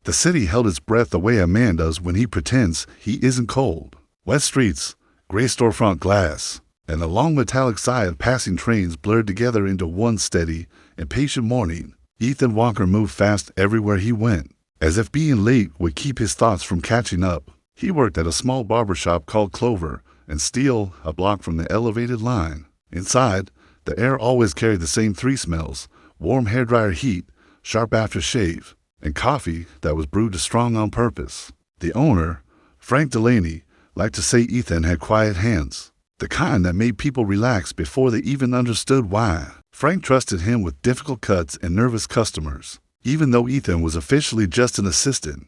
The city held its breath the way a man does when he pretends he isn't cold. Wet streets, gray storefront glass, and the long metallic sigh of passing trains blurred together into one steady, impatient morning. Ethan Walker moved fast everywhere he went, as if being late would keep his thoughts from catching up. He worked at a small barber shop called Clover and Steel, a block from the elevated line. Inside, the air always carried the same three smells: warm hairdryer heat, sharp aftershave, and coffee that was brewed strong on purpose. The owner, Frank Delaney, liked to say Ethan had quiet hands, the kind that made people relax before they even understood why. Frank trusted him with difficult cuts and nervous customers. Even though Ethan was officially just an assistant,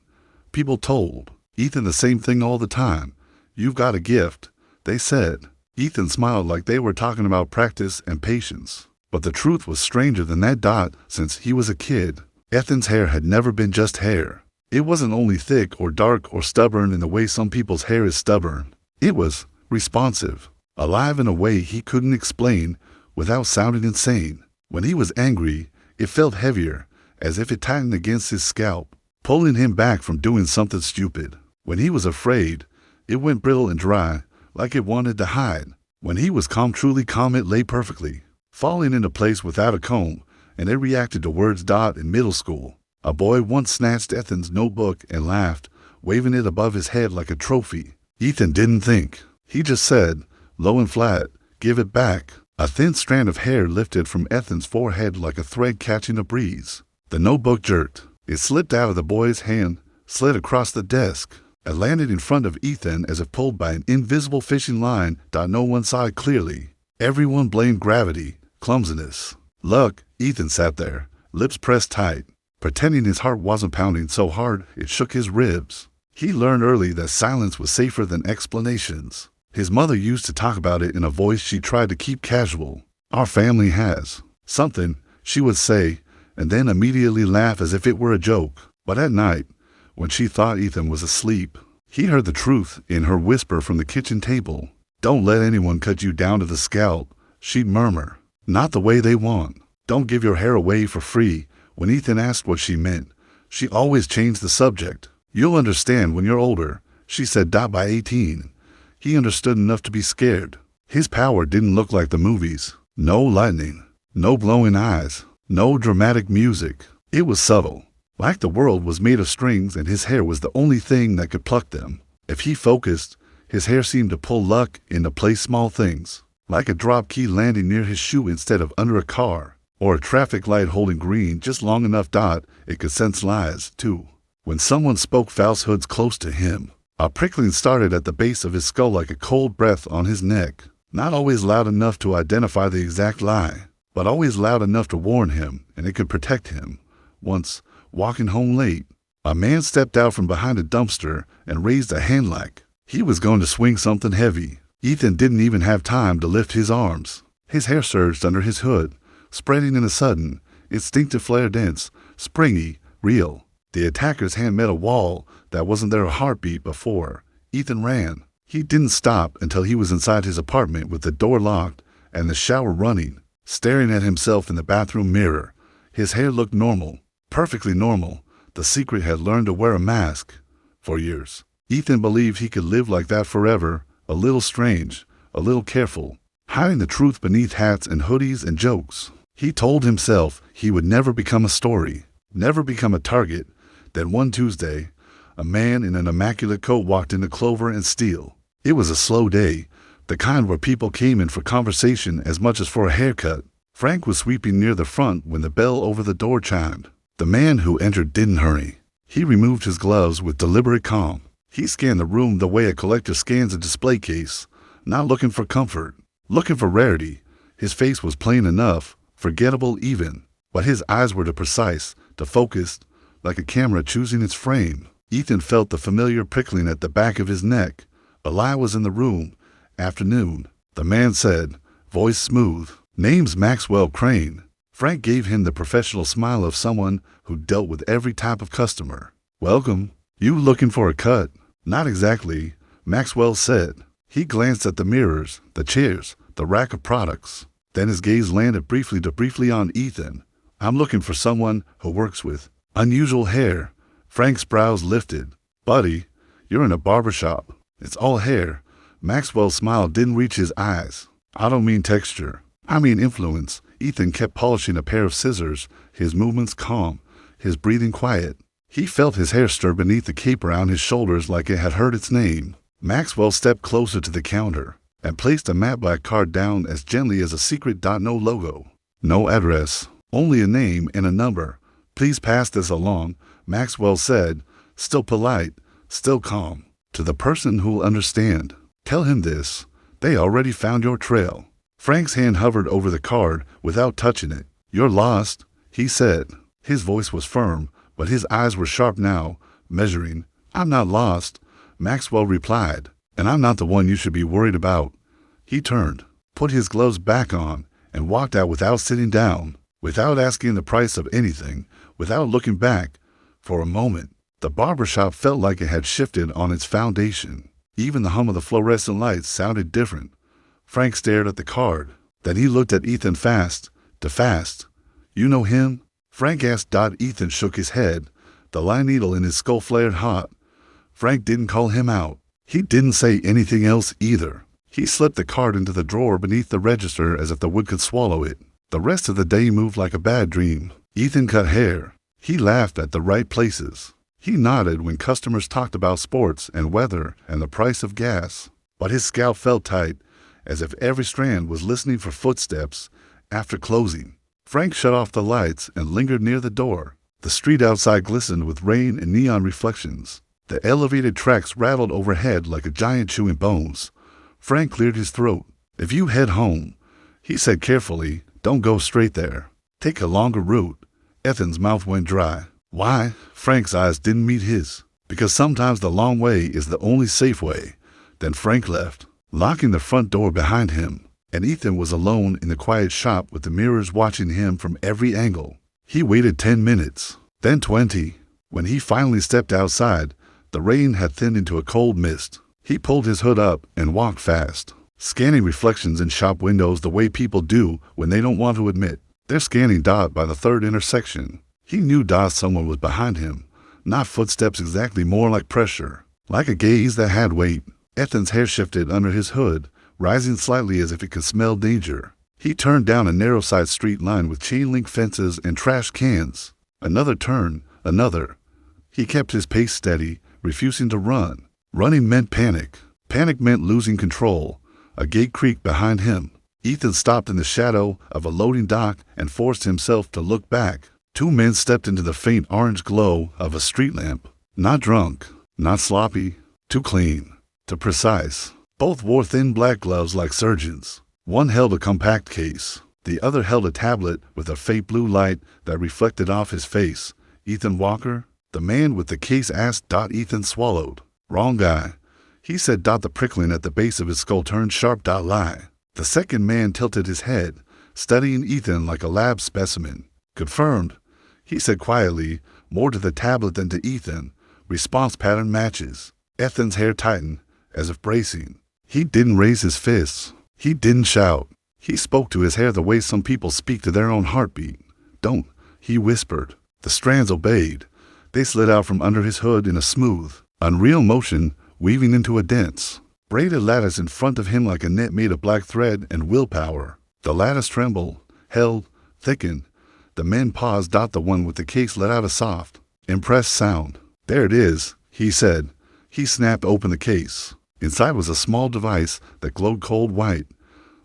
people told Ethan the same thing all the time. "You've got a gift," they said. Ethan smiled like they were talking about practice and patience. But the truth was stranger than that. Since he was a kid, Ethan's hair had never been just hair. It wasn't only thick or dark or stubborn in the way some people's hair is stubborn. It was responsive, alive in a way he couldn't explain without sounding insane. When he was angry, it felt heavier, as if it tightened against his scalp, pulling him back from doing something stupid. When he was afraid, it went brittle and dry, like it wanted to hide. When he was calm, truly calm, it lay perfectly, falling into place without a comb, and it reacted to words. In middle school, a boy once snatched Ethan's notebook and laughed, waving it above his head like a trophy. Ethan didn't think. He just said, low and flat, "Give it back." A thin strand of hair lifted from Ethan's forehead like a thread catching a breeze. The notebook jerked. It slipped out of the boy's hand, slid across the desk, and landed in front of Ethan as if pulled by an invisible fishing line. No one saw it clearly. Everyone blamed gravity, clumsiness, luck. Ethan sat there, lips pressed tight, pretending his heart wasn't pounding so hard it shook his ribs. He learned early that silence was safer than explanations. His mother used to talk about it in a voice she tried to keep casual. "Our family has something," she would say, and then immediately laugh as if it were a joke. But at night, when she thought Ethan was asleep, he heard the truth in her whisper from the kitchen table. "Don't let anyone cut you down to the scalp," she'd murmur. "Not the way they want. Don't give your hair away for free." When Ethan asked what she meant, she always changed the subject. "You'll understand when you're older," she said. By 18, he understood enough to be scared. His power didn't look like the movies. No lightning, no glowing eyes, no dramatic music. It was subtle, like the world was made of strings and his hair was the only thing that could pluck them. If he focused, his hair seemed to pull luck into place. Small things, like a drop key landing near his shoe instead of under a car, or a traffic light holding green just long enough. It could sense lies, too. When someone spoke falsehoods close to him, a prickling started at the base of his skull like a cold breath on his neck. Not always loud enough to identify the exact lie, but always loud enough to warn him, and it could protect him. Once, walking home late, a man stepped out from behind a dumpster and raised a hand like he was going to swing something heavy. Ethan didn't even have time to lift his arms. His hair surged under his hood, spreading in a sudden, instinctive flare, dense, springy, real. The attacker's hand met a wall that wasn't there a heartbeat before. Ethan ran. He didn't stop until he was inside his apartment with the door locked and the shower running, staring at himself in the bathroom mirror. His hair looked normal, perfectly normal. The secret had learned to wear a mask. For years, Ethan believed he could live like that forever, a little strange, a little careful, hiding the truth beneath hats and hoodies and jokes. He told himself he would never become a story, never become a target. Then one Tuesday, a man in an immaculate coat walked into Clover and Steel. It was a slow day, the kind where people came in for conversation as much as for a haircut. Frank was sweeping near the front when the bell over the door chimed. The man who entered didn't hurry. He removed his gloves with deliberate calm. He scanned the room the way a collector scans a display case, not looking for comfort, looking for rarity. His face was plain enough, forgettable even, but his eyes were precise, focused, like a camera choosing its frame. Ethan felt the familiar prickling at the back of his neck. A lie was in the room. "Afternoon," the man said, voice smooth. "Name's Maxwell Crane." Frank gave him the professional smile of someone who dealt with every type of customer. "Welcome. You looking for a cut?" "Not exactly," Maxwell said. He glanced at the mirrors, the chairs, the rack of products. Then his gaze landed briefly on Ethan. "I'm looking for someone who works with unusual hair, Frank's brows lifted. Buddy, you're in a barber shop. It's all hair. Maxwell's smile didn't reach his eyes. I don't mean texture. I mean influence. Ethan kept polishing a pair of scissors, his movements calm, his breathing quiet. He felt his hair stir beneath the cape around his shoulders like it had heard its name. Maxwell stepped closer to the counter and placed a matte black card down as gently as a secret. No logo, no address, only a name and a number. Please pass this along, Maxwell said, still polite, still calm. To the person who'll understand. Tell him this. They already found your trail. Frank's hand hovered over the card without touching it. You're lost, he said. His voice was firm, but his eyes were sharp now, measuring. I'm not lost, Maxwell replied, and I'm not the one you should be worried about. He turned, put his gloves back on, and walked out without sitting down, without asking the price of anything, without looking back. For a moment, the barber shop felt like it had shifted on its foundation. Even the hum of the fluorescent lights sounded different. Frank stared at the card. Then he looked at Ethan fast. You know him? Frank asked. Ethan shook his head. The line needle in his skull flared hot. Frank didn't call him out. He didn't say anything else either. He slipped the card into the drawer beneath the register as if the wood could swallow it. The rest of the day moved like a bad dream. Ethan cut hair. He laughed at the right places. He nodded when customers talked about sports and weather and the price of gas. But his scalp felt tight, as if every strand was listening for footsteps. After closing, Frank shut off the lights and lingered near the door. The street outside glistened with rain and neon reflections. The elevated tracks rattled overhead like a giant chewing bones. Frank cleared his throat. If you head home, he said carefully, don't go straight there. Take a longer route. Ethan's mouth went dry. Why? Frank's eyes didn't meet his. Because sometimes the long way is the only safe way. Then Frank left, locking the front door behind him, and Ethan was alone in the quiet shop with the mirrors watching him from every angle. He waited 10 minutes, then 20. When he finally stepped outside, the rain had thinned into a cold mist. He pulled his hood up and walked fast, scanning reflections in shop windows the way people do when they don't want to admit they're scanning by the third intersection. He knew someone was behind him, not footsteps exactly, more like pressure, like a gaze that had weight. Ethan's hair shifted under his hood, rising slightly as if it could smell danger. He turned down a narrow side street lined with chain-link fences and trash cans. Another turn, another. He kept his pace steady, refusing to run. Running meant panic. Panic meant losing control. A gate creaked behind him. Ethan stopped in the shadow of a loading dock and forced himself to look back. Two men stepped into the faint orange glow of a street lamp. Not drunk, not sloppy, too clean, too precise. Both wore thin black gloves like surgeons. One held a compact case. The other held a tablet with a faint blue light that reflected off his face. Ethan Walker? The man with the case asked. Ethan swallowed. Wrong guy, he said. The prickling at the base of his skull turned sharp. Lie. The second man tilted his head, studying Ethan like a lab specimen. Confirmed, he said quietly, more to the tablet than to Ethan. Response pattern matches. Ethan's hair tightened, as if bracing. He didn't raise his fists. He didn't shout. He spoke to his hair the way some people speak to their own heartbeat. Don't, he whispered. The strands obeyed. They slid out from under his hood in a smooth, unreal motion, weaving into a dense, braided lattice in front of him like a net made of black thread and willpower. The lattice trembled, held, thickened. The men paused. The one with the case let out a soft, impressed sound. There it is, he said. He snapped open the case. Inside was a small device that glowed cold white,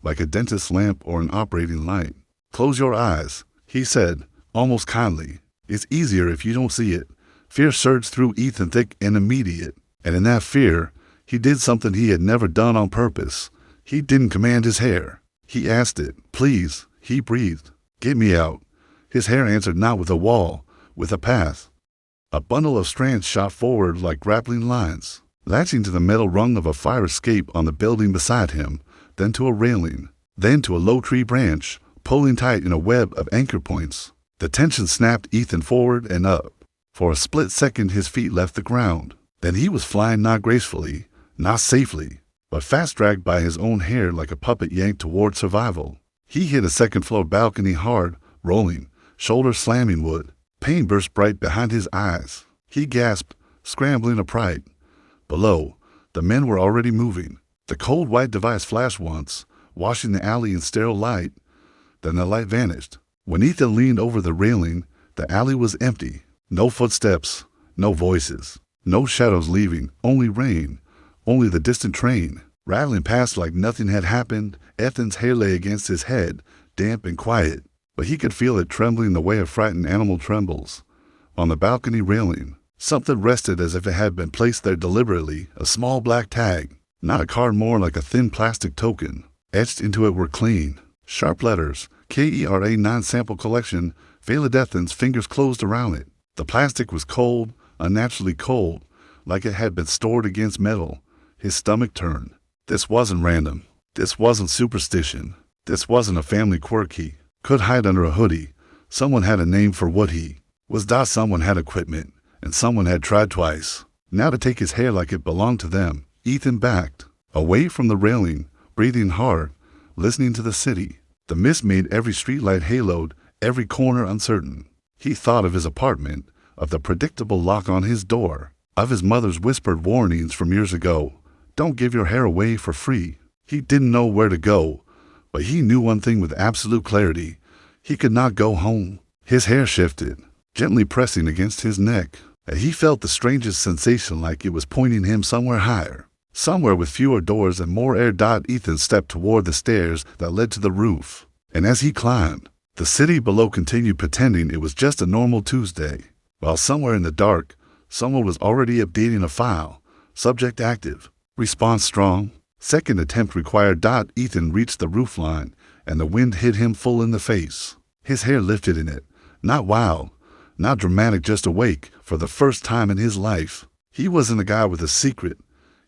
like a dentist's lamp or an operating light. Close your eyes, he said, almost kindly. It's easier if you don't see it. Fear surged through Ethan, thick and immediate. And in that fear, he did something he had never done on purpose. He didn't command his hair. He asked it. Please, he breathed. Get me out. His hair answered not with a wall, with a path. A bundle of strands shot forward like grappling lines, latching to the metal rung of a fire escape on the building beside him, then to a railing, then to a low tree branch, pulling tight in a web of anchor points. The tension snapped Ethan forward and up. For a split second his feet left the ground. Then he was flying, not gracefully, not safely, but fast-dragged by his own hair like a puppet yanked toward survival. He hit a second-floor balcony hard, rolling, shoulder slamming wood. Pain burst bright behind his eyes. He gasped, scrambling upright. Below, the men were already moving. The cold white device flashed once, washing the alley in sterile light. Then the light vanished. When Ethan leaned over the railing, the alley was empty. No footsteps, no voices, no shadows leaving, only rain, only the distant train, rattling past like nothing had happened. Ethan's hair lay against his head, damp and quiet, but he could feel it trembling the way a frightened animal trembles. On the balcony railing, something rested as if it had been placed there deliberately, a small black tag, not a card, more like a thin plastic token. Etched into it were clean, sharp letters, KERA 9 sample collection. Ethan's fingers closed around it. The plastic was cold, unnaturally cold, like it had been stored against metal. His stomach turned. This wasn't random. This wasn't superstition. This wasn't a family quirk he could hide under a hoodie. Someone had a name for what he was. Someone had equipment, and someone had tried twice. Now to take his hair like it belonged to them. Ethan backed away from the railing, breathing hard, listening to the city. The mist made every streetlight haloed, every corner uncertain. He thought of his apartment, of the predictable lock on his door, of his mother's whispered warnings from years ago. Don't give your hair away for free. He didn't know where to go, but he knew one thing with absolute clarity. He could not go home. His hair shifted, gently pressing against his neck, and he felt the strangest sensation, like it was pointing him somewhere higher, somewhere with fewer doors and more air. Ethan stepped toward the stairs that led to the roof, and as he climbed, the city below continued pretending it was just a normal Tuesday, while somewhere in the dark, someone was already updating a file. Subject active. Response strong. Second attempt required. Ethan reached the roofline, and the wind hit him full in the face. His hair lifted in it. Not wild, not dramatic, just awake for the first time in his life. He wasn't a guy with a secret.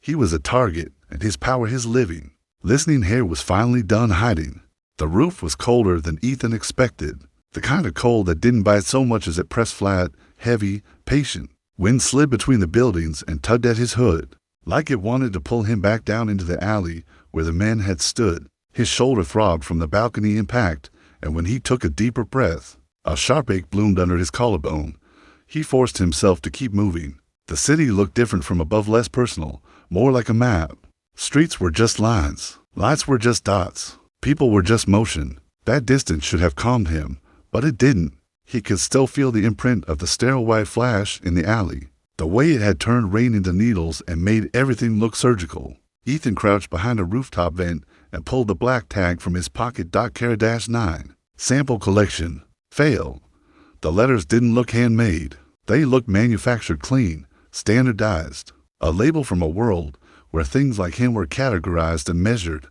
He was a target, and his power, his living, listening hair was finally done hiding. The roof was colder than Ethan expected, the kind of cold that didn't bite so much as it pressed flat, heavy, patient. Wind slid between the buildings and tugged at his hood, like it wanted to pull him back down into the alley where the men had stood. His shoulder throbbed from the balcony impact, and when he took a deeper breath, a sharp ache bloomed under his collarbone. He forced himself to keep moving. The city looked different from above, less personal, more like a map. Streets were just lines. Lights were just dots. People were just motion. That distance should have calmed him, but it didn't. He could still feel the imprint of the sterile white flash in the alley, the way it had turned rain into needles and made everything look surgical. Ethan crouched behind a rooftop vent and pulled the black tag from his pocket. KERA-9 sample collection. Failed. The letters didn't look handmade. They looked manufactured, clean, standardized. A label from a world where things like him were categorized and measured.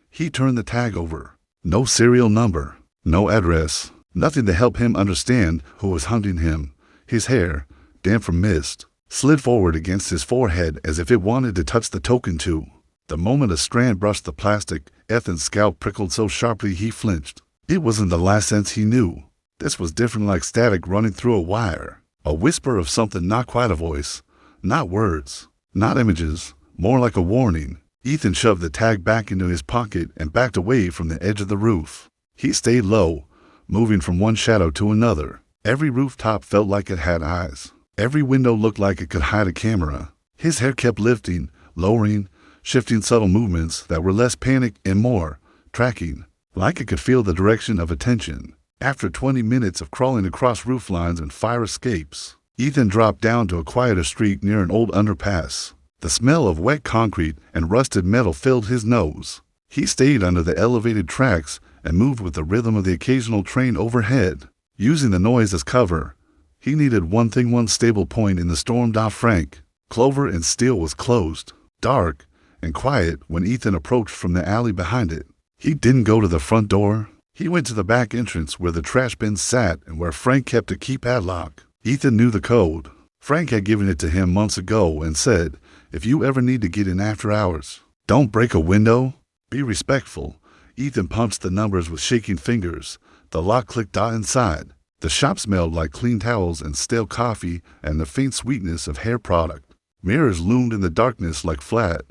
He turned the tag over. No serial number, no address, nothing to help him understand who was hunting him. His hair, damp from mist, slid forward against his forehead as if it wanted to touch the token too. The moment a strand brushed the plastic, Ethan's scalp prickled so sharply he flinched. It wasn't the last sense he knew. This was different, like static running through a wire. A whisper of something, not quite a voice, not words, not images, more like a warning. Ethan shoved the tag back into his pocket and backed away from the edge of the roof. He stayed low, moving from one shadow to another. Every rooftop felt like it had eyes. Every window looked like it could hide a camera. His hair kept lifting, lowering, shifting, subtle movements that were less panic and more tracking, like it could feel the direction of attention. After 20 minutes of crawling across roof lines and fire escapes, Ethan dropped down to a quieter street near an old underpass. The smell of wet concrete and rusted metal filled his nose. He stayed under the elevated tracks and moved with the rhythm of the occasional train overhead, using the noise as cover. He needed one thing, one stable point in the storm. Frank, Clover and Steel was closed, dark and quiet when Ethan approached from the alley behind it. He didn't go to the front door. He went to the back entrance where the trash bins sat and where Frank kept a keypad lock. Ethan knew the code. Frank had given it to him months ago and said, "If you ever need to get in after hours, don't break a window. Be respectful." Ethan punched the numbers with shaking fingers. The lock clicked inside. The shop smelled like clean towels and stale coffee and the faint sweetness of hair product. Mirrors loomed in the darkness like flat,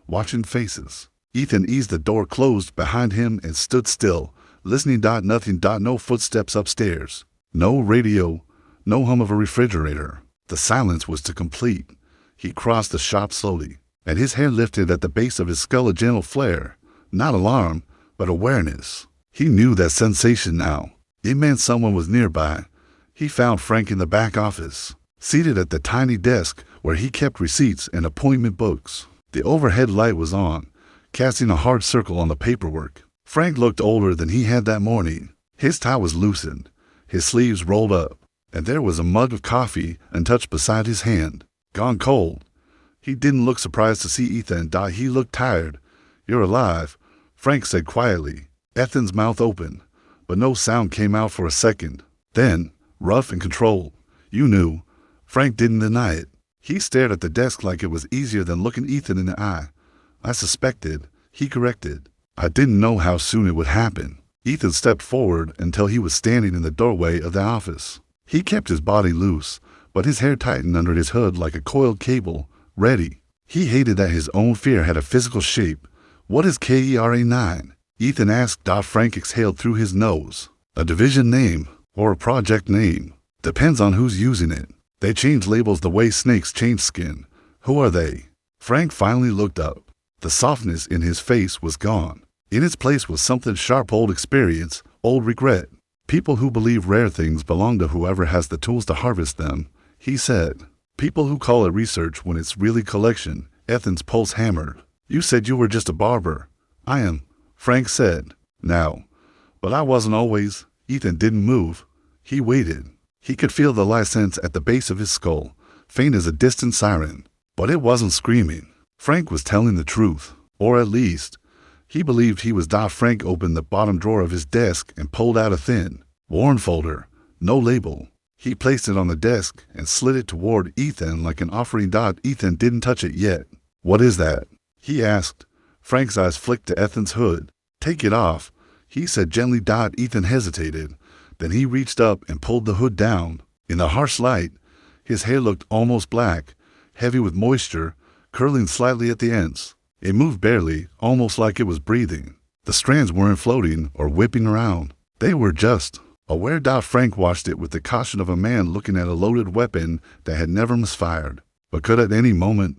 watching faces. Ethan eased the door closed behind him and stood still, listening. Nothing. No footsteps upstairs. No radio. No hum of a refrigerator. The silence was too complete. He crossed the shop slowly, and his hair lifted at the base of his skull, a gentle flare. Not alarm, but awareness. He knew that sensation now. It meant someone was nearby. He found Frank in the back office, seated at the tiny desk where he kept receipts and appointment books. The overhead light was on, casting a hard circle on the paperwork. Frank looked older than he had that morning. His tie was loosened, his sleeves rolled up, and there was a mug of coffee untouched beside his hand. Gone cold. He didn't look surprised to see Ethan. He looked tired. "You're alive," Frank said quietly. Ethan's mouth opened, but no sound came out for a second. Then, rough and controlled, "You knew." Frank didn't deny it. He stared at the desk like it was easier than looking Ethan in the eye. "I suspected," he corrected. "I didn't know how soon it would happen." Ethan stepped forward until he was standing in the doorway of the office. He kept his body loose, but his hair tightened under his hood like a coiled cable, ready. He hated that his own fear had a physical shape. "What is KERA-9? Ethan asked. Frank exhaled through his nose. "A division name, or a project name. Depends on who's using it. They change labels the way snakes change skin. Who are they?" Frank finally looked up. The softness in his face was gone. In its place was something sharp: old experience, old regret. "People who believe rare things belong to whoever has the tools to harvest them," he said. "People who call it research when it's really collection." Ethan's pulse hammered. "You said you were just a barber." "I am," Frank said. "Now. But I wasn't always." Ethan didn't move. He waited. He could feel the license at the base of his skull, faint as a distant siren. But it wasn't screaming. Frank was telling the truth. Or at least, he believed he was. Frank opened the bottom drawer of his desk and pulled out a thin, worn folder. No label. He placed it on the desk and slid it toward Ethan like an offering. Ethan didn't touch it yet. "What is that?" he asked. Frank's eyes flicked to Ethan's hood. "Take it off," he said gently. Ethan hesitated. Then he reached up and pulled the hood down. In the harsh light, his hair looked almost black, heavy with moisture, curling slightly at the ends. It moved barely, almost like it was breathing. The strands weren't floating or whipping around. They were just aware. Frank watched it with the caution of a man looking at a loaded weapon that had never misfired, but could at any moment.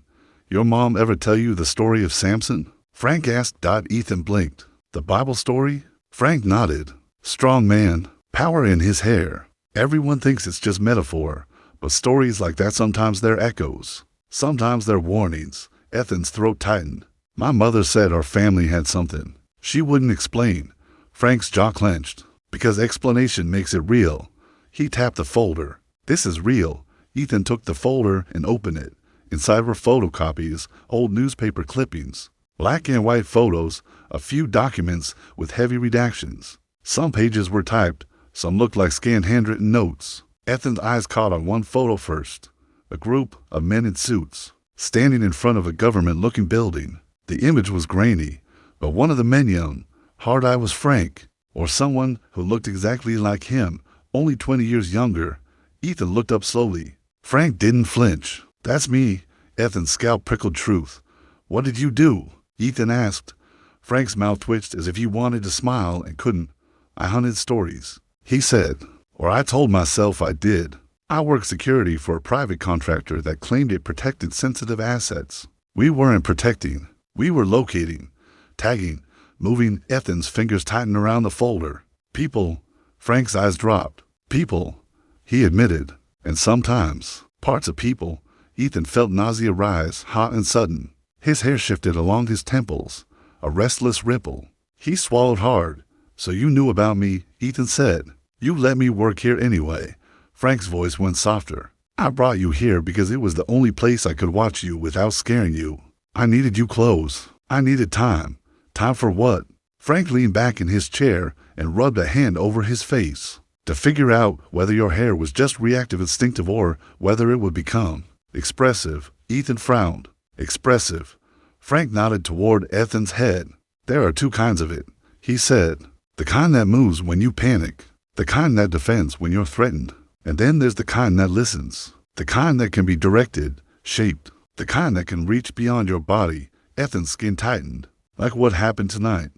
"Your mom ever tell you the story of Samson?" Frank asked. Ethan blinked. "The Bible story?" Frank nodded. "Strong man, power in his hair. Everyone thinks it's just metaphor, but stories like that, sometimes they're echoes. Sometimes they're warnings." Ethan's throat tightened. "My mother said our family had something. She wouldn't explain." Frank's jaw clenched. "Because explanation makes it real." He tapped the folder. "This is real." Ethan took the folder and opened it. Inside were photocopies, old newspaper clippings, black and white photos, a few documents with heavy redactions. Some pages were typed, some looked like scanned handwritten notes. Ethan's eyes caught on one photo first. A group of men in suits, standing in front of a government-looking building. The image was grainy, but one of the men, young, hard-eyed, was Frank, or someone who looked exactly like him, only 20 years younger. Ethan looked up slowly. Frank didn't flinch. "That's me." Ethan's scalp prickled truth. "What did you do?" Ethan asked. Frank's mouth twitched as if he wanted to smile and couldn't. "I hunted stories," he said. "Or I told myself I did. I worked security for a private contractor that claimed it protected sensitive assets. We weren't protecting. We were locating, tagging, moving." Ethan's fingers tightened around the folder. "People." Frank's eyes dropped. "People," he admitted. "And sometimes parts of people." Ethan felt nausea rise, hot and sudden. His hair shifted along his temples, a restless ripple. He swallowed hard. "So you knew about me," Ethan said. "You let me work here anyway." Frank's voice went softer. "I brought you here because it was the only place I could watch you without scaring you. I needed you close. I needed time." "Time for what?" Frank leaned back in his chair and rubbed a hand over his face. "To figure out whether your hair was just reactive, instinctive, or whether it would become expressive." Ethan frowned. "Expressive." Frank nodded toward Ethan's head. "There are two kinds of it," he said. "The kind that moves when you panic. The kind that defends when you're threatened. And then there's the kind that listens. The kind that can be directed, shaped. The kind that can reach beyond your body." Ethan's skin tightened. "Like what happened tonight."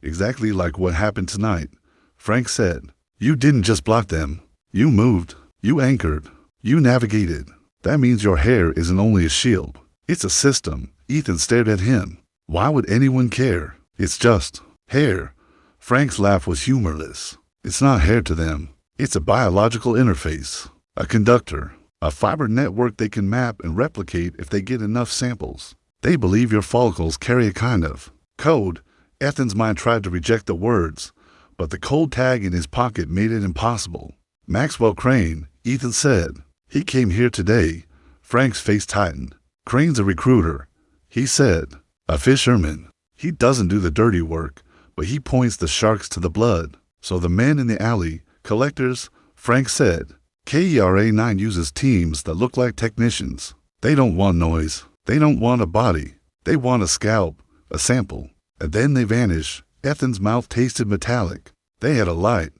"Exactly like what happened tonight," Frank said. "You didn't just block them. You moved. You anchored. You navigated. That means your hair isn't only a shield. It's a system. Ethan stared at him. Why would anyone care? It's just hair. Frank's laugh was humorless. It's not hair to them. It's a biological interface, a conductor, a fiber network they can map and replicate if they get enough samples. They believe your follicles carry a kind of code. Ethan's mind tried to reject the words, but the cold tag in his pocket made it impossible. Maxwell Crane, Ethan said. He came here today. Frank's face tightened. Crane's a recruiter, he said. A fisherman. He doesn't do the dirty work, but he points the sharks to the blood. So the men in the alley, collectors, Frank said. KERA-9 uses teams that look like technicians. They don't want noise. They don't want a body. They want a scalp, a sample. And then they vanish. Ethan's mouth tasted metallic. They had a light.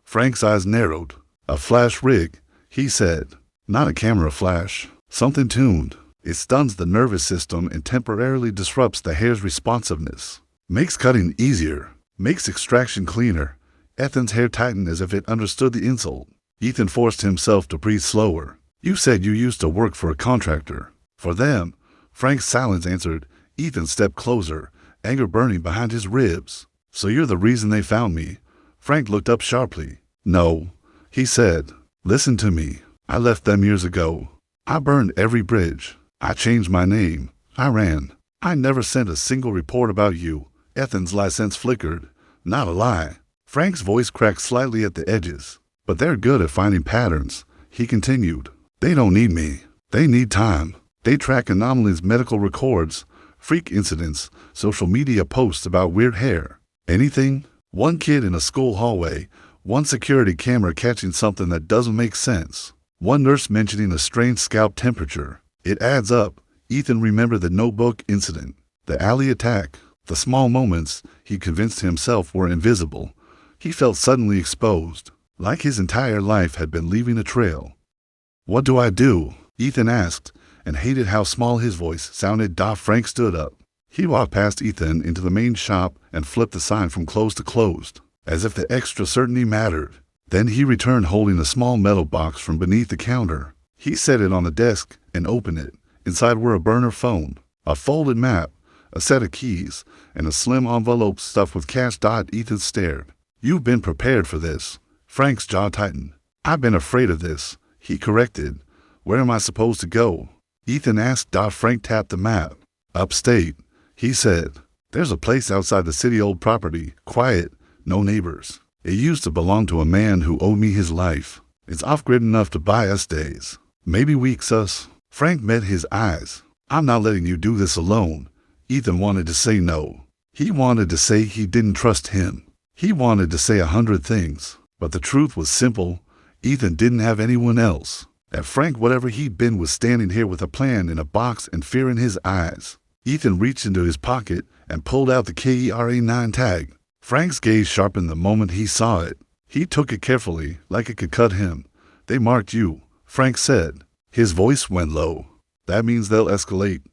Frank's eyes narrowed. A flash rig, he said. Not a camera flash. Something tuned. It stuns the nervous system and temporarily disrupts the hair's responsiveness. Makes cutting easier. Makes extraction cleaner. Ethan's hair tightened as if it understood the insult. Ethan forced himself to breathe slower. You said you used to work for a contractor. For them. Frank's silence answered. Ethan stepped closer, anger burning behind his ribs. So you're the reason they found me? Frank looked up sharply. No, he said. Listen to me. I left them years ago. I burned every bridge. I changed my name. I ran. I never sent a single report about you. Ethan's license flickered. Not a lie. Frank's voice cracked slightly at the edges. But they're good at finding patterns, he continued. They don't need me. They need time. They track anomalies, medical records, freak incidents, social media posts about weird hair. Anything? One kid in a school hallway, one security camera catching something that doesn't make sense, one nurse mentioning a strange scalp temperature. It adds up. Ethan remembered the notebook incident, the alley attack, the small moments he convinced himself were invisible. He felt suddenly exposed, like his entire life had been leaving a trail. What do I do? Ethan asked, and hated how small his voice sounded. Frank stood up. He walked past Ethan into the main shop and flipped the sign from closed to closed, as if the extra certainty mattered. Then he returned holding a small metal box from beneath the counter. He set it on the desk and opened it. Inside were a burner phone, a folded map, a set of keys, and a slim envelope stuffed with cash. Ethan stared. You've been prepared for this. Frank's jaw tightened. I've been afraid of this, he corrected. Where am I supposed to go? Ethan asked. Frank tapped the map. Upstate, he said. There's a place outside the city, old property, quiet, no neighbors. It used to belong to a man who owed me his life. It's off-grid enough to buy us days. Maybe weeks us. Frank met his eyes. I'm not letting you do this alone. Ethan wanted to say no. He wanted to say he didn't trust him. He wanted to say 100 things. But the truth was simple. Ethan didn't have anyone else. That Frank, whatever he'd been, was standing here with a plan in a box and fear in his eyes. Ethan reached into his pocket and pulled out the KERA-9 tag. Frank's gaze sharpened the moment he saw it. He took it carefully, like it could cut him. They marked you, Frank said. His voice went low. That means they'll escalate.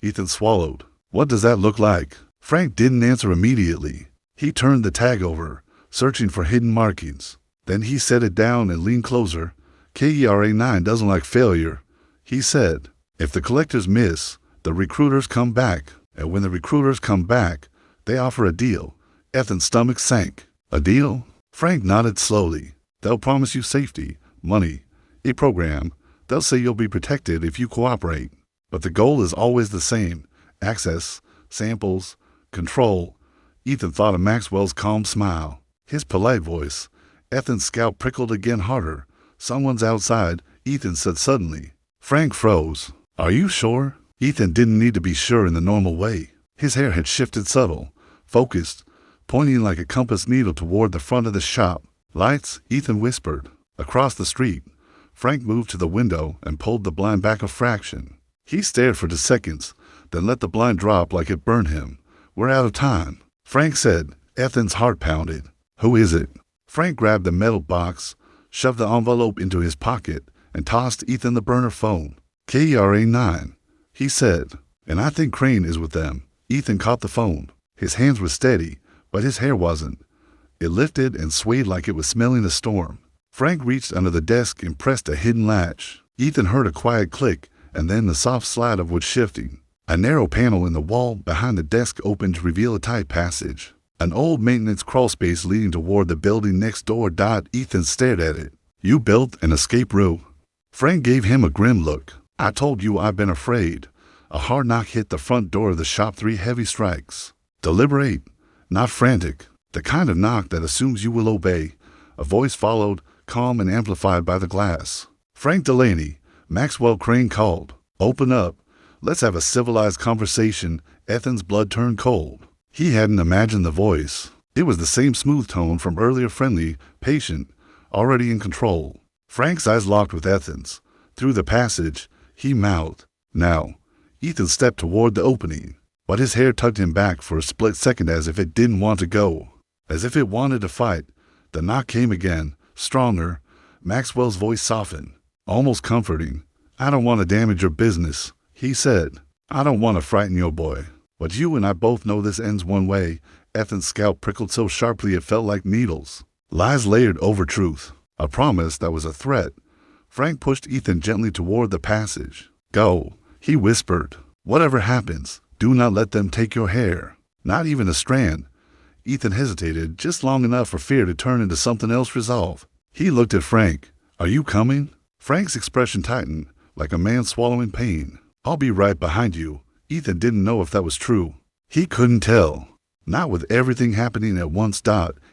Ethan swallowed. What does that look like? Frank didn't answer immediately. He turned the tag over, searching for hidden markings. Then he set it down and leaned closer. KERA-9 doesn't like failure, he said. If the collectors miss, the recruiters come back. And when the recruiters come back, they offer a deal. Ethan's stomach sank. A deal? Frank nodded slowly. They'll promise you safety, money, a program. They'll say you'll be protected if you cooperate. But the goal is always the same. Access, samples, control. Ethan thought of Maxwell's calm smile, his polite voice. Ethan's scalp prickled again harder. Someone's outside, Ethan said suddenly. Frank froze. Are you sure? Ethan didn't need to be sure in the normal way. His hair had shifted subtle, focused, pointing like a compass needle toward the front of the shop. Lights, Ethan whispered. Across the street. Frank moved to the window and pulled the blind back a fraction. He stared for 2 seconds, then let the blind drop like it burned him. We're out of time, Frank said. Ethan's heart pounded. Who is it? Frank grabbed the metal box, shoved the envelope into his pocket, and tossed Ethan the burner phone. KERA-9, he said. And I think Crane is with them. Ethan caught the phone. His hands were steady, but his hair wasn't. It lifted and swayed like it was smelling a storm. Frank reached under the desk and pressed a hidden latch. Ethan heard a quiet click and then the soft slide of wood shifting. A narrow panel in the wall behind the desk opened to reveal a tight passage. An old maintenance crawlspace leading toward the building next door. Ethan stared at it. You built an escape route? Frank gave him a grim look. I told you I've been afraid. A hard knock hit the front door of the shop, 3 heavy strikes. Deliberate, not frantic. The kind of knock that assumes you will obey. A voice followed, calm and amplified by the glass. Frank Delaney, Maxwell Crane called. Open up. Let's have a civilized conversation. Ethan's blood turned cold. He hadn't imagined the voice. It was the same smooth tone from earlier, friendly, patient, already in control. Frank's eyes locked with Ethan's. Through the passage, he mouthed, "Now." Ethan stepped toward the opening, but his hair tugged him back for a split second as if it didn't want to go, as if it wanted to fight. The knock came again, stronger. Maxwell's voice softened, almost comforting. "I don't want to damage your business," he said. "I don't want to frighten your boy. But you and I both know this ends one way." Ethan's scalp prickled so sharply it felt like needles. Lies layered over truth. A promise that was a threat. Frank pushed Ethan gently toward the passage. "Go," he whispered. "Whatever happens, do not let them take your hair. Not even a strand." Ethan hesitated just long enough for fear to turn into something else resolve. He looked at Frank. "Are you coming?" Frank's expression tightened, like a man swallowing pain. "I'll be right behind you." Ethan didn't know if that was true. He couldn't tell. Not with everything happening at once.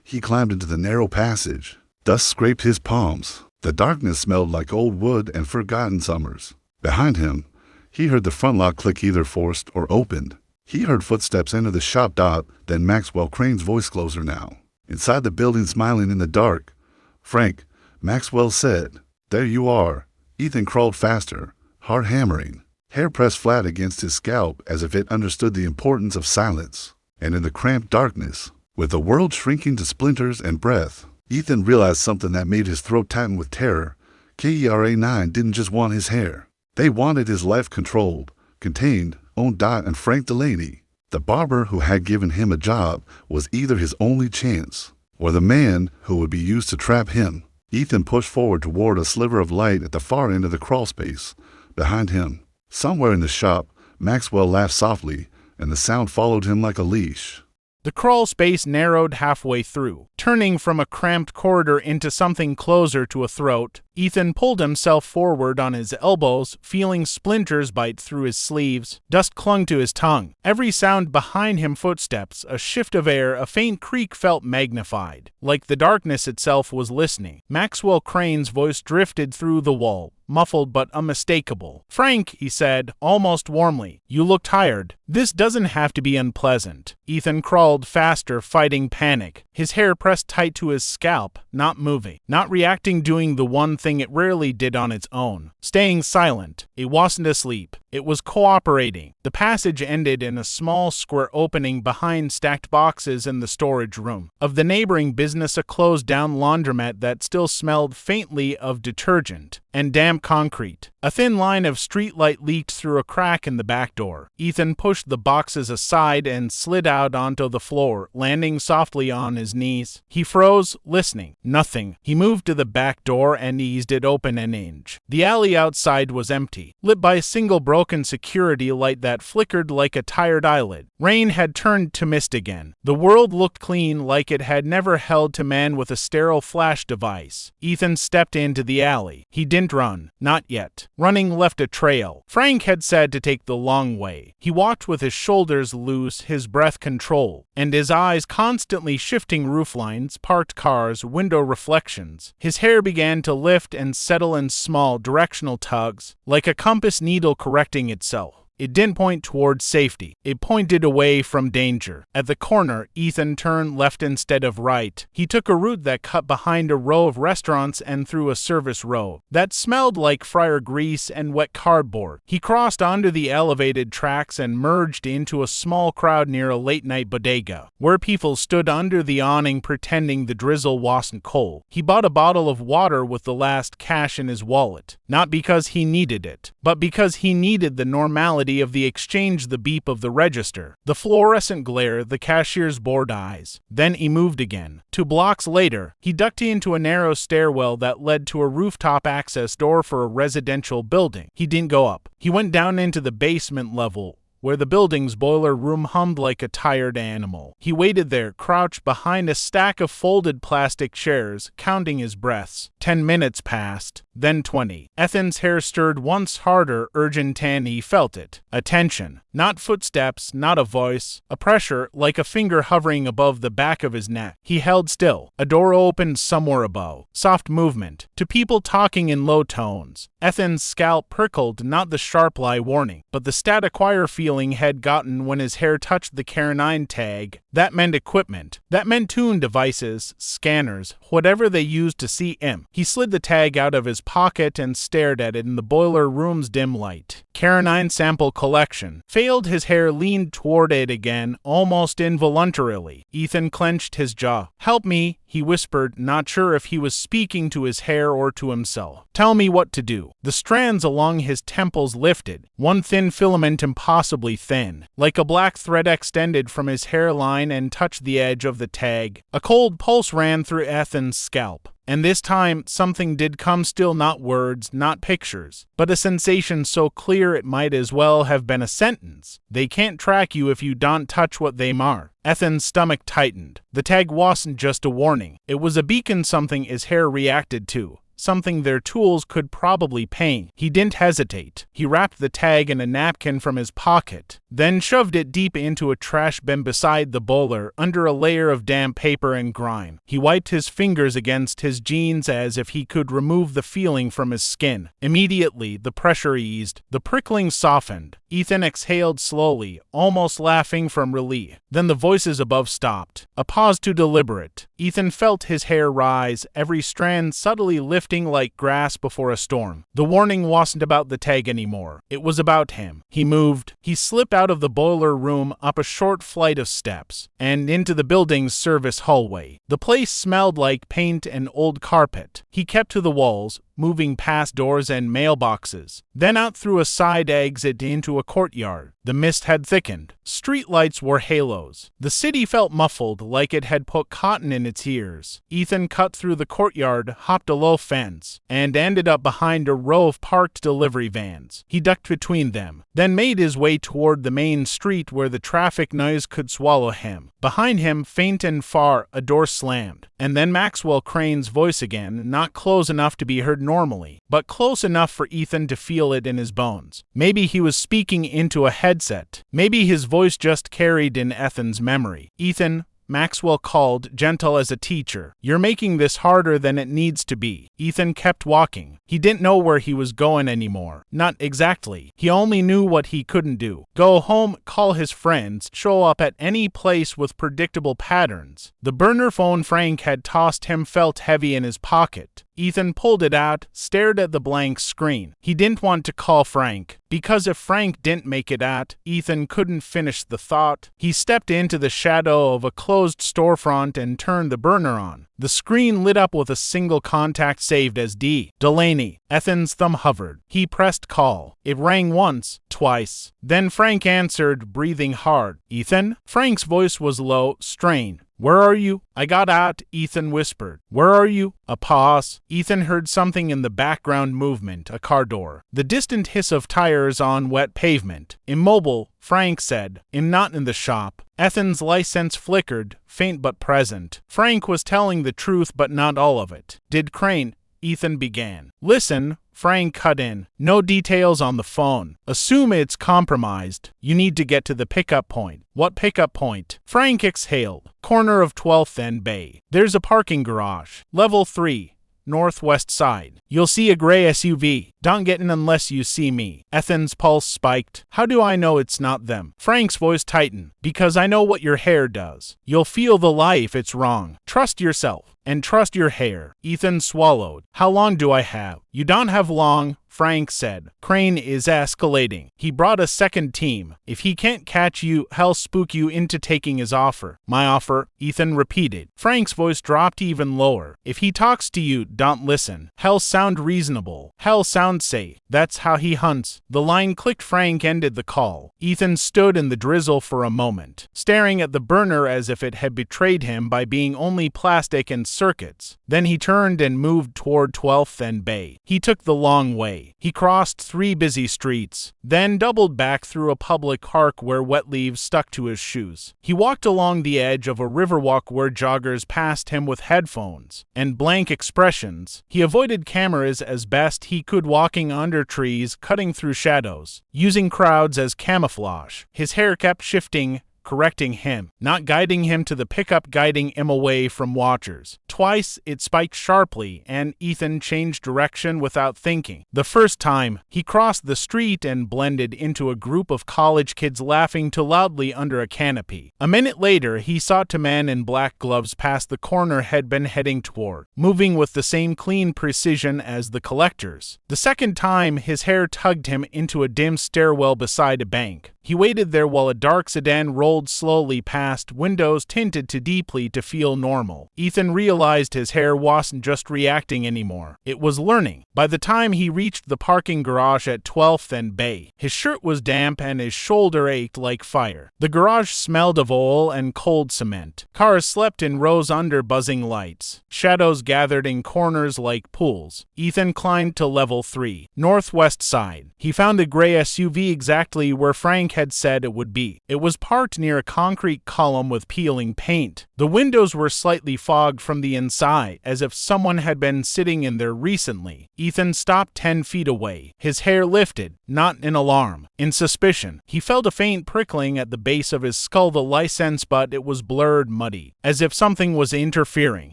He climbed into the narrow passage. Dust scraped his palms. The darkness smelled like old wood and forgotten summers. Behind him, he heard the front lock click, either forced or opened. He heard footsteps enter the shop. Then Maxwell Crane's voice closer now. Inside the building, smiling in the dark. "Frank," Maxwell said. "There you are." Ethan crawled faster, heart hammering. Hair pressed flat against his scalp as if it understood the importance of silence. And in the cramped darkness, with the world shrinking to splinters and breath, Ethan realized something that made his throat tighten with terror. KERA9 didn't just want his hair. They wanted his life controlled, contained, owned. And Frank Delaney, the barber who had given him a job, was either his only chance, or the man who would be used to trap him. Ethan pushed forward toward a sliver of light at the far end of the crawlspace. Behind him, somewhere in the shop, Maxwell laughed softly, and the sound followed him like a leash. The crawl space narrowed halfway through, turning from a cramped corridor into something closer to a throat. Ethan pulled himself forward on his elbows, feeling splinters bite through his sleeves. Dust clung to his tongue. Every sound behind him, footsteps, a shift of air, a faint creak, felt magnified, like the darkness itself was listening. Maxwell Crane's voice drifted through the wall, muffled but unmistakable. "Frank," he said, almost warmly, "you look tired. This doesn't have to be unpleasant." Ethan crawled faster, fighting panic. His hair pressed tight to his scalp, not moving, not reacting, doing the one thing it rarely did on its own. Staying silent. It wasn't asleep. It was cooperating. The passage ended in a small square opening behind stacked boxes in the storage room of the neighboring business, a closed-down laundromat that still smelled faintly of detergent and damp concrete. A thin line of streetlight leaked through a crack in the back door. Ethan pushed the boxes aside and slid out onto the floor, landing softly on his knees. He froze, listening. Nothing. He moved to the back door and eased it open an inch. The alley outside was empty, lit by a single broken security light that flickered like a tired eyelid. Rain had turned to mist again. The world looked clean, like it had never held to man with a sterile flash device. Ethan stepped into the alley. He didn't run. Not yet. Running left a trail. Frank had said to take the long way. He walked with his shoulders loose, his breath controlled, and his eyes constantly shifting rooflines, parked cars, window reflections. His hair began to lift and settle in small, directional tugs, like a compass needle correcting itself. It didn't point towards safety. It pointed away from danger. At the corner, Ethan turned left instead of right. He took a route that cut behind a row of restaurants and through a service row that smelled like fryer grease and wet cardboard. He crossed onto the elevated tracks and merged into a small crowd near a late-night bodega, where people stood under the awning pretending the drizzle wasn't cold. He bought a bottle of water with the last cash in his wallet, not because he needed it, but because he needed the normality reality of the exchange, the beep of the register, the fluorescent glare, the cashier's bored eyes. Then he moved again. 2 blocks later, he ducked into a narrow stairwell that led to a rooftop access door for a residential building. He didn't go up. He went down into the basement level, where the building's boiler room hummed like a tired animal. He waited there, crouched behind a stack of folded plastic chairs, counting his breaths. 10 minutes passed, then 20. Ethan's hair stirred once harder, urgent, and he felt it. Attention. Not footsteps, not a voice. A pressure, like a finger hovering above the back of his neck. He held still. A door opened somewhere above. Soft movement. To people talking in low tones. Ethan's scalp prickled, not the sharp lie warning, but the static choir feeling had gotten when his hair touched the Carnine tag. That meant equipment. That meant tune devices, scanners, whatever they used to see him. He slid the tag out of his pocket and stared at it in the boiler room's dim light. Carnine sample collection. Failed, his hair leaned toward it again, almost involuntarily. Ethan clenched his jaw. "Help me," he whispered, not sure if he was speaking to his hair or to himself. "Tell me what to do." The strands along his temples lifted, one thin filament impossibly thin, like a black thread extended from his hairline and touched the edge of the tag. A cold pulse ran through Ethan's scalp. And this time, something did come, still not words, not pictures, but a sensation so clear it might as well have been a sentence. "They can't track you if you don't touch what they mark." Ethan's stomach tightened. The tag wasn't just a warning. It was a beacon, something his hair reacted to. Something their tools could probably paint. He didn't hesitate. He wrapped the tag in a napkin from his pocket, then shoved it deep into a trash bin beside the boiler, under a layer of damp paper and grime. He wiped his fingers against his jeans as if he could remove the feeling from his skin. Immediately, the pressure eased. The prickling softened. Ethan exhaled slowly, almost laughing from relief. Then the voices above stopped. A pause too deliberate. Ethan felt his hair rise, every strand subtly lifting like grass before a storm. The warning wasn't about the tag anymore. It was about him. He moved. He slipped out of the boiler room, up a short flight of steps, and into the building's service hallway. The place smelled like paint and old carpet. He kept to the walls, moving past doors and mailboxes, then out through a side exit into a courtyard. The mist had thickened. Streetlights were halos. The city felt muffled, like it had put cotton in its ears. Ethan cut through the courtyard, hopped a low fence, and ended up behind a row of parked delivery vans. He ducked between them, then made his way toward the main street where the traffic noise could swallow him. Behind him, faint and far, a door slammed, and then Maxwell Crane's voice again, not close enough to be heard normally, but close enough for Ethan to feel it in his bones. Maybe he was speaking into a headset. Maybe his voice just carried in Ethan's memory. "Ethan," Maxwell called, gentle as a teacher, "you're making this harder than it needs to be." Ethan kept walking. He didn't know where he was going anymore. Not exactly. He only knew what he couldn't do. Go home, call his friends, show up at any place with predictable patterns. The burner phone Frank had tossed him felt heavy in his pocket. Ethan pulled it out, stared at the blank screen. He didn't want to call Frank, because if Frank didn't make it out, Ethan couldn't finish the thought. He stepped into the shadow of a closed storefront and turned the burner on. The screen lit up with a single contact saved as D. Delaney. Ethan's thumb hovered. He pressed call. It rang once, twice. Then Frank answered, breathing hard. "Ethan?" Frank's voice was low, strained. "Where are you?" "I got out," Ethan whispered. "Where are you?" A pause. Ethan heard something in the background movement, a car door. The distant hiss of tires on wet pavement. "Immobile," Frank said. "I'm not in the shop." Ethan's license flickered, faint but present. Frank was telling the truth, but not all of it. "Did Crane?" Ethan began. "Listen," Frank cut in. "No details on the phone. Assume it's compromised. You need to get to the pickup point." "What pickup point?" Frank exhaled. "Corner of 12th and Bay. There's a parking garage. Level 3. Northwest side. You'll see a gray SUV. Don't get in unless you see me." Ethan's pulse spiked. "How do I know it's not them?" Frank's voice tightened. "Because I know what your hair does. You'll feel the lie if it's wrong. Trust yourself. And trust your hair." Ethan swallowed. "How long do I have?" "You don't have long," Frank said. Crane is escalating. He brought a second team. If he can't catch you, he'll spook you into taking his offer. My offer, Ethan repeated. Frank's voice dropped even lower. If he talks to you, don't listen. He'll sound reasonable. He'll sound safe. That's how he hunts. The line clicked. Frank ended the call. Ethan stood in the drizzle for a moment, staring at the burner as if it had betrayed him by being only plastic and circuits. Then he turned and moved toward 12th and Bay. He took the long way. He crossed 3 busy streets, then doubled back through a public park where wet leaves stuck to his shoes. He walked along the edge of a riverwalk where joggers passed him with headphones and blank expressions. He avoided cameras as best he could, walking under trees, cutting through shadows, using crowds as camouflage. His hair kept shifting, correcting him, not guiding him to the pickup, guiding him away from watchers. Twice it spiked sharply, and Ethan changed direction without thinking. The first time, he crossed the street and blended into a group of college kids laughing too loudly under a canopy. A minute later, he saw 2 men in black gloves past the corner had been heading toward, moving with the same clean precision as the collectors. The second time, his hair tugged him into a dim stairwell beside a bank. He waited there while a dark sedan rolled slowly past, windows tinted too deeply to feel normal. Ethan realized his hair wasn't just reacting anymore. It was learning. By the time he reached the parking garage at 12th and Bay, his shirt was damp and his shoulder ached like fire. The garage smelled of oil and cold cement. Cars slept in rows under buzzing lights. Shadows gathered in corners like pools. Ethan climbed to level 3, northwest side. He found a gray SUV exactly where Frank had said it would be. It was parked near a concrete column with peeling paint. The windows were slightly fogged from the inside, as if someone had been sitting in there recently. Ethan stopped 10 feet away. His hair lifted, not in alarm, in suspicion. He felt a faint prickling at the base of his skull, the license, but it was blurred, muddy, as if something was interfering,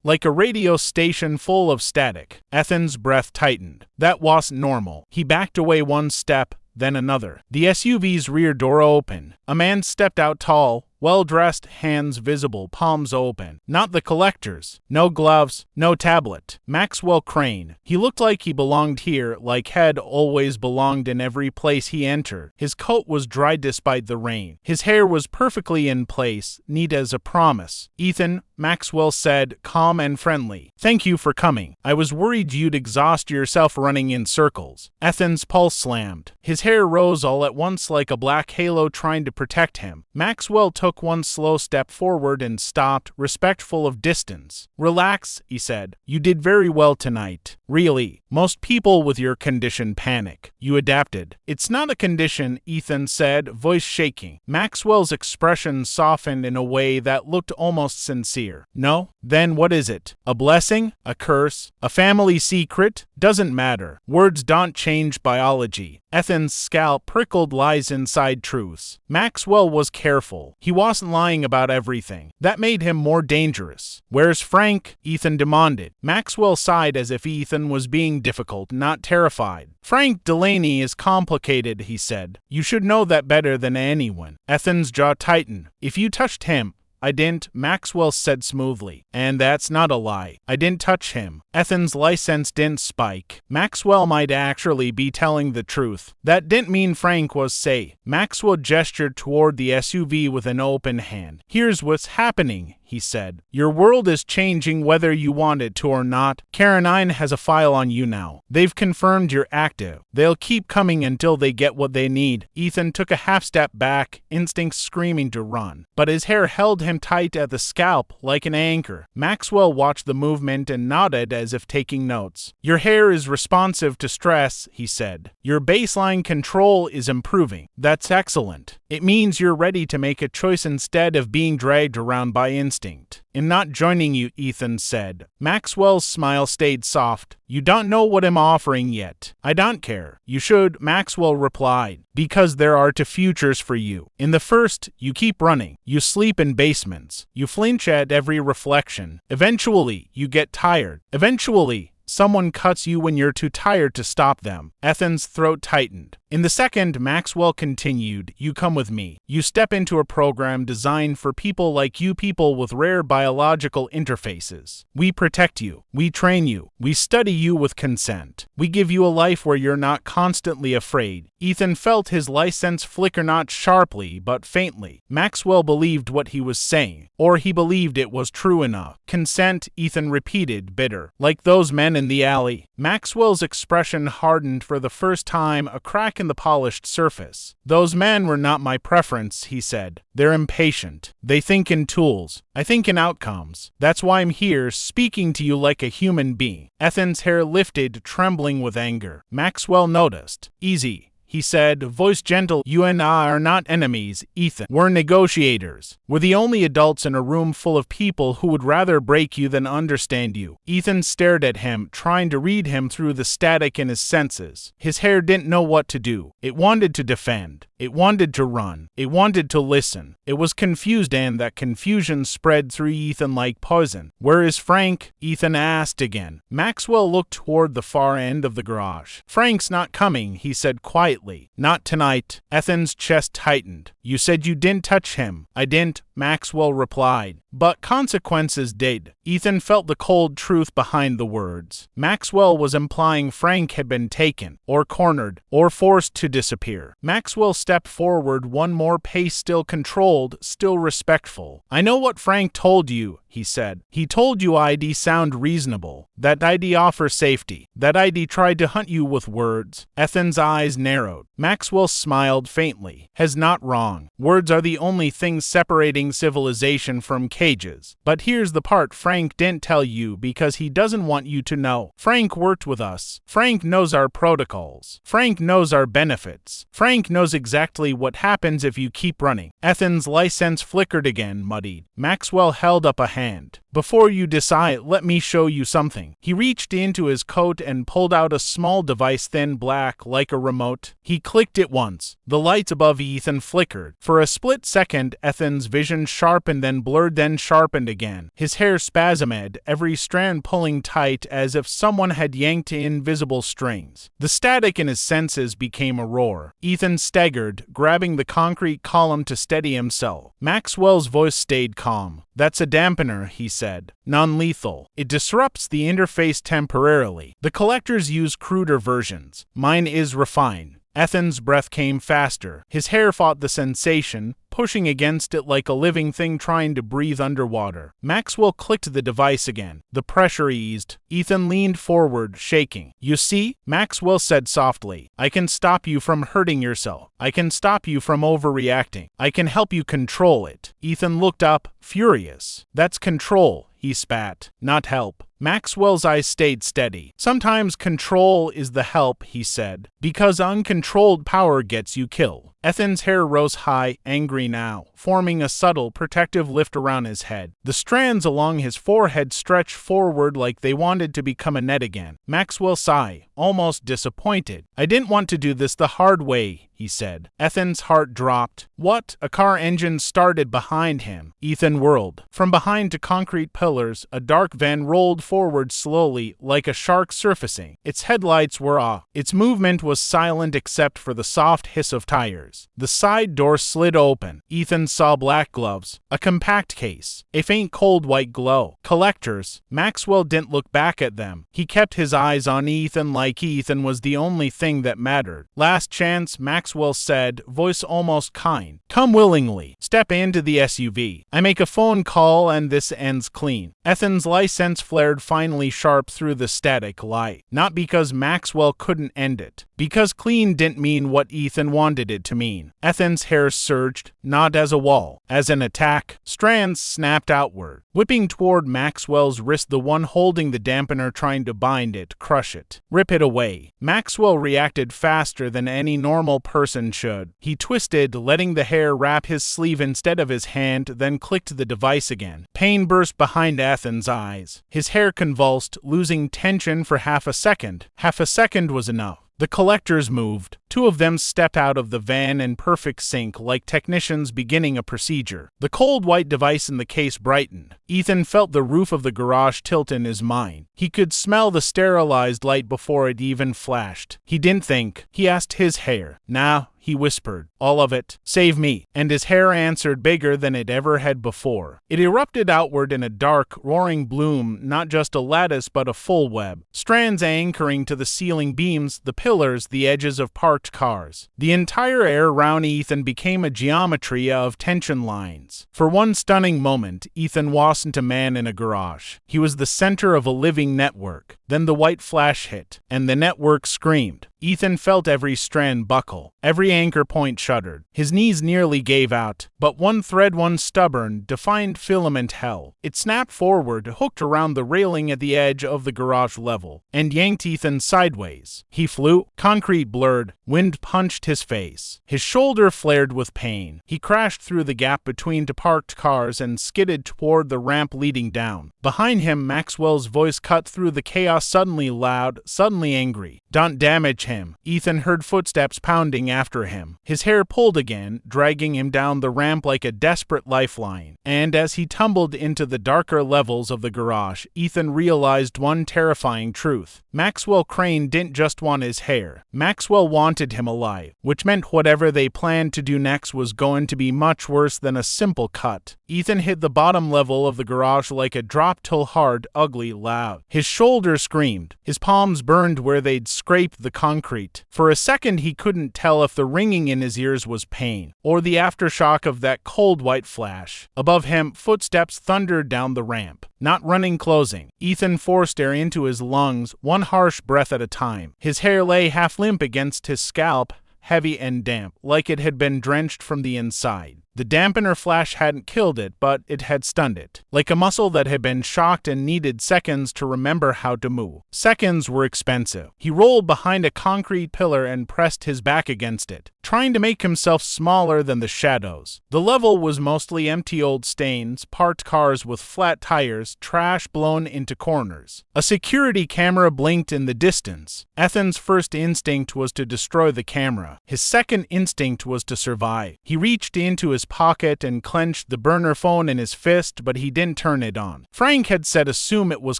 like a radio station full of static. Ethan's breath tightened. That wasn't normal. He backed away 1 step, then another. The SUV's rear door opened. A man stepped out, tall, well-dressed, hands visible, palms open. Not the collectors. No gloves, no tablet. Maxwell Crane. He looked like he belonged here, like had always belonged in every place he entered. His coat was dry despite the rain. His hair was perfectly in place, neat as a promise. Ethan, Maxwell said, calm and friendly. Thank you for coming. I was worried you'd exhaust yourself running in circles. Ethan's pulse slammed. His hair rose all at once like a black halo trying to protect him. Maxwell took 1 slow step forward and stopped, respectful of distance. Relax, he said. You did very well tonight. Really. Most people with your condition panic. You adapted. It's not a condition, Ethan said, voice shaking. Maxwell's expression softened in a way that looked almost sincere. No? Then what is it? A blessing? A curse? A family secret? Doesn't matter. Words don't change biology. Ethan's scalp prickled, lies inside truths. Maxwell was careful. He wasn't lying about everything. That made him more dangerous. Where's Frank? Ethan demanded. Maxwell sighed as if Ethan was being difficult, not terrified. Frank Delaney is complicated, he said. You should know that better than anyone. Ethan's jaw tightened. If you touched him, I didn't, Maxwell said smoothly. And that's not a lie. I didn't touch him. Ethan's license didn't spike. Maxwell might actually be telling the truth. That didn't mean Frank was safe. Maxwell gestured toward the SUV with an open hand. Here's what's happening, he said. Your world is changing whether you want it to or not. Caroline has a file on you now. They've confirmed you're active. They'll keep coming until they get what they need. Ethan took a half step back, instincts screaming to run. But his hair held him tight at the scalp like an anchor. Maxwell watched the movement and nodded as if taking notes. Your hair is responsive to stress, he said. Your baseline control is improving. That's excellent. It means you're ready to make a choice instead of being dragged around by instinct. In not joining you, Ethan said. Maxwell's smile stayed soft. You don't know what I'm offering yet. I don't care. You should, Maxwell replied, because there are 2 futures for you. In the first, you keep running. You sleep in basements. You flinch at every reflection. Eventually, you get tired. Eventually, Someone cuts you when you're too tired to stop them. Ethan's throat tightened. In the second, Maxwell continued, you come with me. You step into a program designed for people like you, people with rare biological interfaces. We protect you. We train you. We study you with consent. We give you a life where you're not constantly afraid. Ethan felt his license flicker not sharply, but faintly. Maxwell believed what he was saying, or he believed it was true enough. Consent, Ethan repeated, bitter. Like those men in the alley. Maxwell's expression hardened for the first time, a crack in the polished surface. Those men were not my preference, he said. They're impatient. They think in tools. I think in outcomes. That's why I'm here, speaking to you like a human being. Ethan's hair lifted, trembling with anger. Maxwell noticed. Easy, he said, voice gentle. You and I are not enemies, Ethan. We're negotiators. We're the only adults in a room full of people who would rather break you than understand you. Ethan stared at him, trying to read him through the static in his senses. His hair didn't know what to do. It wanted to defend. It wanted to run. It wanted to listen. It was confused, and that confusion spread through Ethan like poison. Where is Frank? Ethan asked again. Maxwell looked toward the far end of the garage. Frank's not coming, he said quietly. Not tonight. Ethan's chest tightened. You said you didn't touch him. I didn't, Maxwell replied. But consequences did. Ethan felt the cold truth behind the words. Maxwell was implying Frank had been taken, or cornered, or forced to disappear. Maxwell stepped forward one more pace, still controlled, still respectful. I know what Frank told you, he said. He told you ID sound reasonable, that ID offer safety, that ID tried to hunt you with words. Ethan's eyes narrowed. Maxwell smiled faintly. Has not wrong. Words are the only thing separating civilization from cages. But here's the part Frank didn't tell you because he doesn't want you to know. Frank worked with us. Frank knows our protocols. Frank knows our benefits. Frank knows exactly what happens if you keep running. Ethan's license flickered again, muddied. Maxwell held up a hand. Before you decide, let me show you something. He reached into his coat and pulled out a small device, thin black, like a remote. He clicked it once. The lights above Ethan flickered. For a split second, Ethan's vision sharpened, then blurred, then sharpened again. His hair spasmed, every strand pulling tight as if someone had yanked invisible strings. The static in his senses became a roar. Ethan staggered, grabbing the concrete column to steady himself. Maxwell's voice stayed calm. That's a dampener, he said. Non-lethal. It disrupts the interface temporarily. The collectors use cruder versions. Mine is refined. Ethan's breath came faster. His hair fought the sensation, pushing against it like a living thing trying to breathe underwater. Maxwell clicked the device again. The pressure eased. Ethan leaned forward, shaking. You see? Maxwell said softly. I can stop you from hurting yourself. I can stop you from overreacting. I can help you control it. Ethan looked up, furious. That's control, he spat. Not help. Maxwell's eyes stayed steady. Sometimes control is the help, he said, because uncontrolled power gets you killed. Ethan's hair rose high, angry now, forming a subtle, protective lift around his head. The strands along his forehead stretched forward like they wanted to become a net again. Maxwell sighed, almost disappointed. I didn't want to do this the hard way, he said. Ethan's heart dropped. What? A car engine started behind him. Ethan whirled. From behind to concrete pillars, a dark van rolled forward slowly, like a shark surfacing. Its headlights were off. Its movement was silent except for the soft hiss of tires. The side door slid open. Ethan saw black gloves, a compact case, a faint cold white glow. Collectors. Maxwell didn't look back at them. He kept his eyes on Ethan like Ethan was the only thing that mattered. Last chance, Maxwell said, voice almost kind. Come willingly. Step into the SUV. I make a phone call and this ends clean. Ethan's license flared finally sharp through the static light. Not because Maxwell couldn't end it. Because clean didn't mean what Ethan wanted it to mean. Ethan's hair surged, not as a wall, as an attack. Strands snapped outward, whipping toward Maxwell's wrist, the one holding the dampener trying to bind it, crush it, rip it away. Maxwell reacted faster than any normal person should. He twisted, letting the hair wrap his sleeve instead of his hand, then clicked the device again. Pain burst behind Ethan's eyes. His hair convulsed, losing tension for half a second. Half a second was enough. The collectors moved. Two of them stepped out of the van in perfect sync like technicians beginning a procedure. The cold white device in the case brightened. Ethan felt the roof of the garage tilt in his mind. He could smell the sterilized light before it even flashed. He didn't think. He asked his hair. "Now," he whispered. "All of it. Save me." And his hair answered bigger than it ever had before. It erupted outward in a dark, roaring bloom, not just a lattice but a full web. Strands anchoring to the ceiling beams, the pillars, the edges of parked cars. The entire air around Ethan became a geometry of tension lines. For one stunning moment, Ethan wasn't a man in a garage. He was the center of a living network. Then the white flash hit, and the network screamed. Ethan felt every strand buckle. Every anchor point shuddered. His knees nearly gave out, but one thread, one stubborn, defiant filament held. It snapped forward, hooked around the railing at the edge of the garage level, and yanked Ethan sideways. He flew. Concrete blurred. Wind punched his face. His shoulder flared with pain. He crashed through the gap between two parked cars and skidded toward the ramp leading down. Behind him, Maxwell's voice cut through the chaos, suddenly loud, suddenly angry. "Don't damage him." Ethan heard footsteps pounding after him. His hair pulled again, dragging him down the ramp like a desperate lifeline. And as he tumbled into the darker levels of the garage, Ethan realized one terrifying truth. Maxwell Crane didn't just want his hair. Maxwell wanted him alive, which meant whatever they planned to do next was going to be much worse than a simple cut. Ethan hit the bottom level of the garage like a drop till hard, ugly, loud. His shoulder screamed. His palms burned where they'd scraped the concrete. For a second he couldn't tell if the ringing in his ears was pain, or the aftershock of that cold white flash. Above him, footsteps thundered down the ramp. Not running, closing. Ethan forced air into his lungs, one harsh breath at a time. His hair lay half limp against his scalp, heavy and damp, like it had been drenched from the inside. The dampener flash hadn't killed it, but it had stunned it, like a muscle that had been shocked and needed seconds to remember how to move. Seconds were expensive. He rolled behind a concrete pillar and pressed his back against it, trying to make himself smaller than the shadows. The level was mostly empty old stains, parked cars with flat tires, trash blown into corners. A security camera blinked in the distance. Ethan's first instinct was to destroy the camera. His second instinct was to survive. He reached into his pocket and clenched the burner phone in his fist, but he didn't turn it on. Frank had said assume it was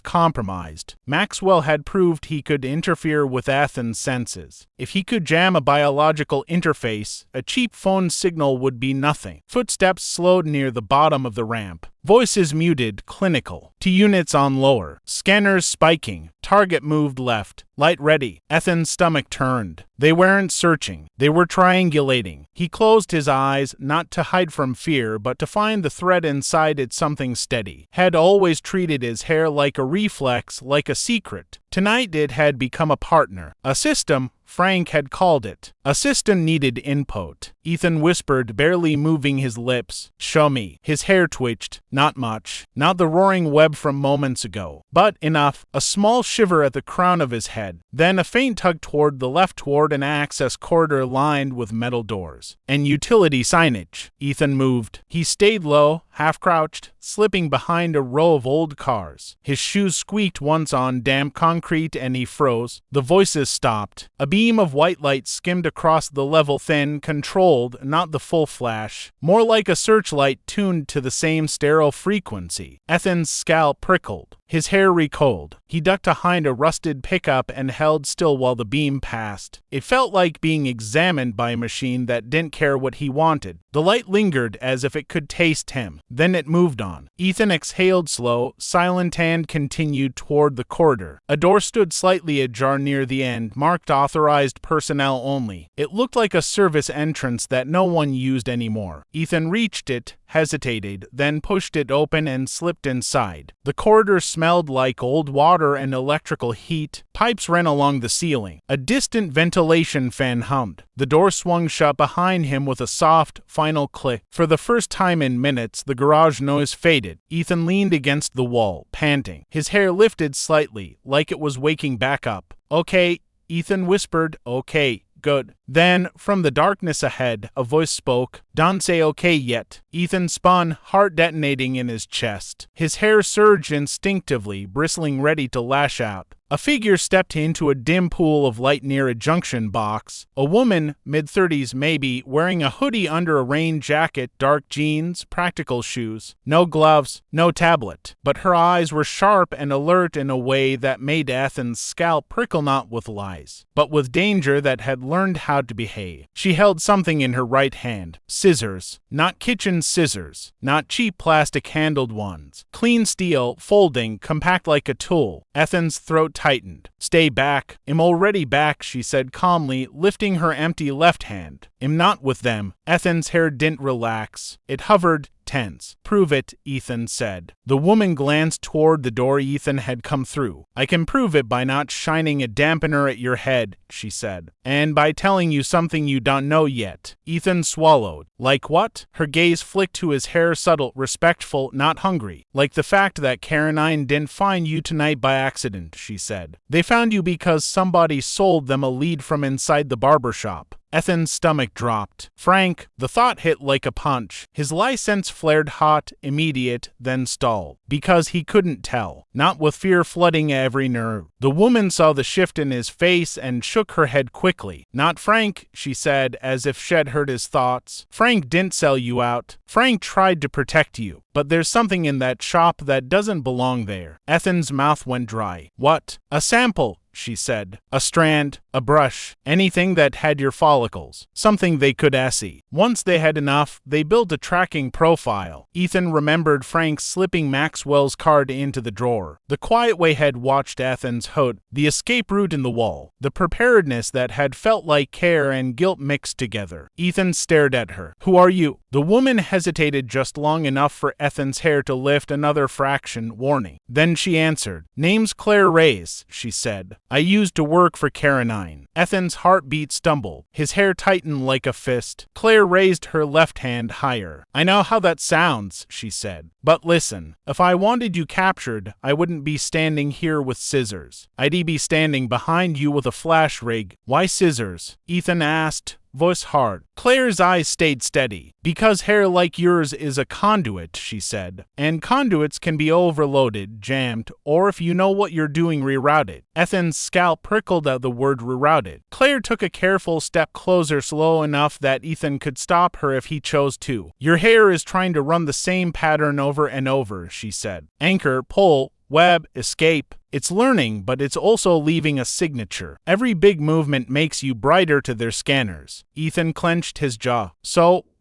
compromised. Maxwell had proved he could interfere with Ethan's senses. If he could jam a biological interface, a cheap phone signal would be nothing. Footsteps slowed near the bottom of the ramp. Voices muted, clinical. 2 units on lower. Scanners spiking. Target moved left. Light ready. Ethan's stomach turned. They weren't searching. They were triangulating. He closed his eyes, not to hide from fear, but to find the thread inside it something steady. Had always treated his hair like a reflex, like a secret. Tonight it had become a partner. A system, Frank had called it. A system needed input. Ethan whispered, barely moving his lips. "Show me." His hair twitched. Not much. Not the roaring web from moments ago. But enough. A small shiver at the crown of his head. Then a faint tug toward the left toward an access corridor lined with metal doors. And utility signage. Ethan moved. He stayed low, half-crouched, slipping behind a row of old cars. His shoes squeaked once on damp concrete and he froze. The voices stopped. A beam of white light skimmed across the level, thin, controlled, not the full flash. More like a searchlight tuned to the same sterile frequency. Ethan's scalp prickled. His hair recoiled. He ducked behind a rusted pickup and held still while the beam passed. It felt like being examined by a machine that didn't care what he wanted. The light lingered as if it could taste him. Then it moved on. Ethan exhaled slow, silent, and continued toward the corridor. A door stood slightly ajar near the end, marked authorized personnel only. It looked like a service entrance that no one used anymore. Ethan reached it, hesitated, then pushed it open and slipped inside. The corridor smelled like old water and electrical heat. Pipes ran along the ceiling. A distant ventilation fan hummed. The door swung shut behind him with a soft, final click. For the first time in minutes, the garage noise faded. Ethan leaned against the wall, panting. His hair lifted slightly, like it was waking back up. "Okay," Ethan whispered. "Okay. Good." Then, from the darkness ahead, a voice spoke. "Don't say okay yet." Ethan spun, heart detonating in his chest. His hair surged instinctively, bristling ready to lash out. A figure stepped into a dim pool of light near a junction box. A woman, mid-30s maybe, wearing a hoodie under a rain jacket, dark jeans, practical shoes. No gloves, no tablet. But her eyes were sharp and alert in a way that made Ethan's scalp prickle not with lies, but with danger that had learned how to behave. She held something in her right hand. Scissors. Not kitchen scissors. Not cheap plastic-handled ones. Clean steel, folding, compact like a tool. Ethan's throat tightened. "Stay back." "I'm already back," she said calmly, lifting her empty left hand. "I'm not with them." Ethan's hair didn't relax. It hovered, tense. "Prove it," Ethan said. The woman glanced toward the door Ethan had come through. "I can prove it by not shining a dampener at your head," she said. "And by telling you something you don't know yet." Ethan swallowed. "Like what?" Her gaze flicked to his hair, subtle, respectful, not hungry. "Like the fact that Caroline didn't find you tonight by accident," she said. "They found you because somebody sold them a lead from inside the barber shop." Ethan's stomach dropped. Frank, the thought hit like a punch. His license flared hot, immediate, then stalled. Because he couldn't tell. Not with fear flooding every nerve. The woman saw the shift in his face and shook her head quickly. "Not Frank," she said, as if she'd heard his thoughts. "Frank didn't sell you out. Frank tried to protect you. But there's something in that shop that doesn't belong there." Ethan's mouth went dry. "What?" "A sample," she said. "A strand, a brush, anything that had your follicles. Something they could assay. Once they had enough, they built a tracking profile." Ethan remembered Frank slipping Maxwell's card into the drawer. The quiet way had watched Ethan's hood, the escape route in the wall, the preparedness that had felt like care and guilt mixed together. Ethan stared at her. "Who are you?" The woman hesitated just long enough for Ethan's hair to lift another fraction, warning. Then she answered. "Name's Claire Reyes," she said. "I used to work for Caroline." Ethan's heartbeat stumbled. His hair tightened like a fist. Claire raised her left hand higher. "I know how that sounds," she said. "But listen, if I wanted you captured, I wouldn't be standing here with scissors. I'd be standing behind you with a flash rig." "Why scissors?" Ethan asked, voice hard. Claire's eyes stayed steady. "Because hair like yours is a conduit," she said. "And conduits can be overloaded, jammed, or if you know what you're doing, rerouted." Ethan's scalp prickled at the word rerouted. Claire took a careful step closer, slow enough that Ethan could stop her if he chose to. "Your hair is trying to run the same pattern over and over," she said. "Anchor, pull, web, escape. It's learning, but it's also leaving a signature. Every big movement makes you brighter to their scanners." Ethan clenched his jaw.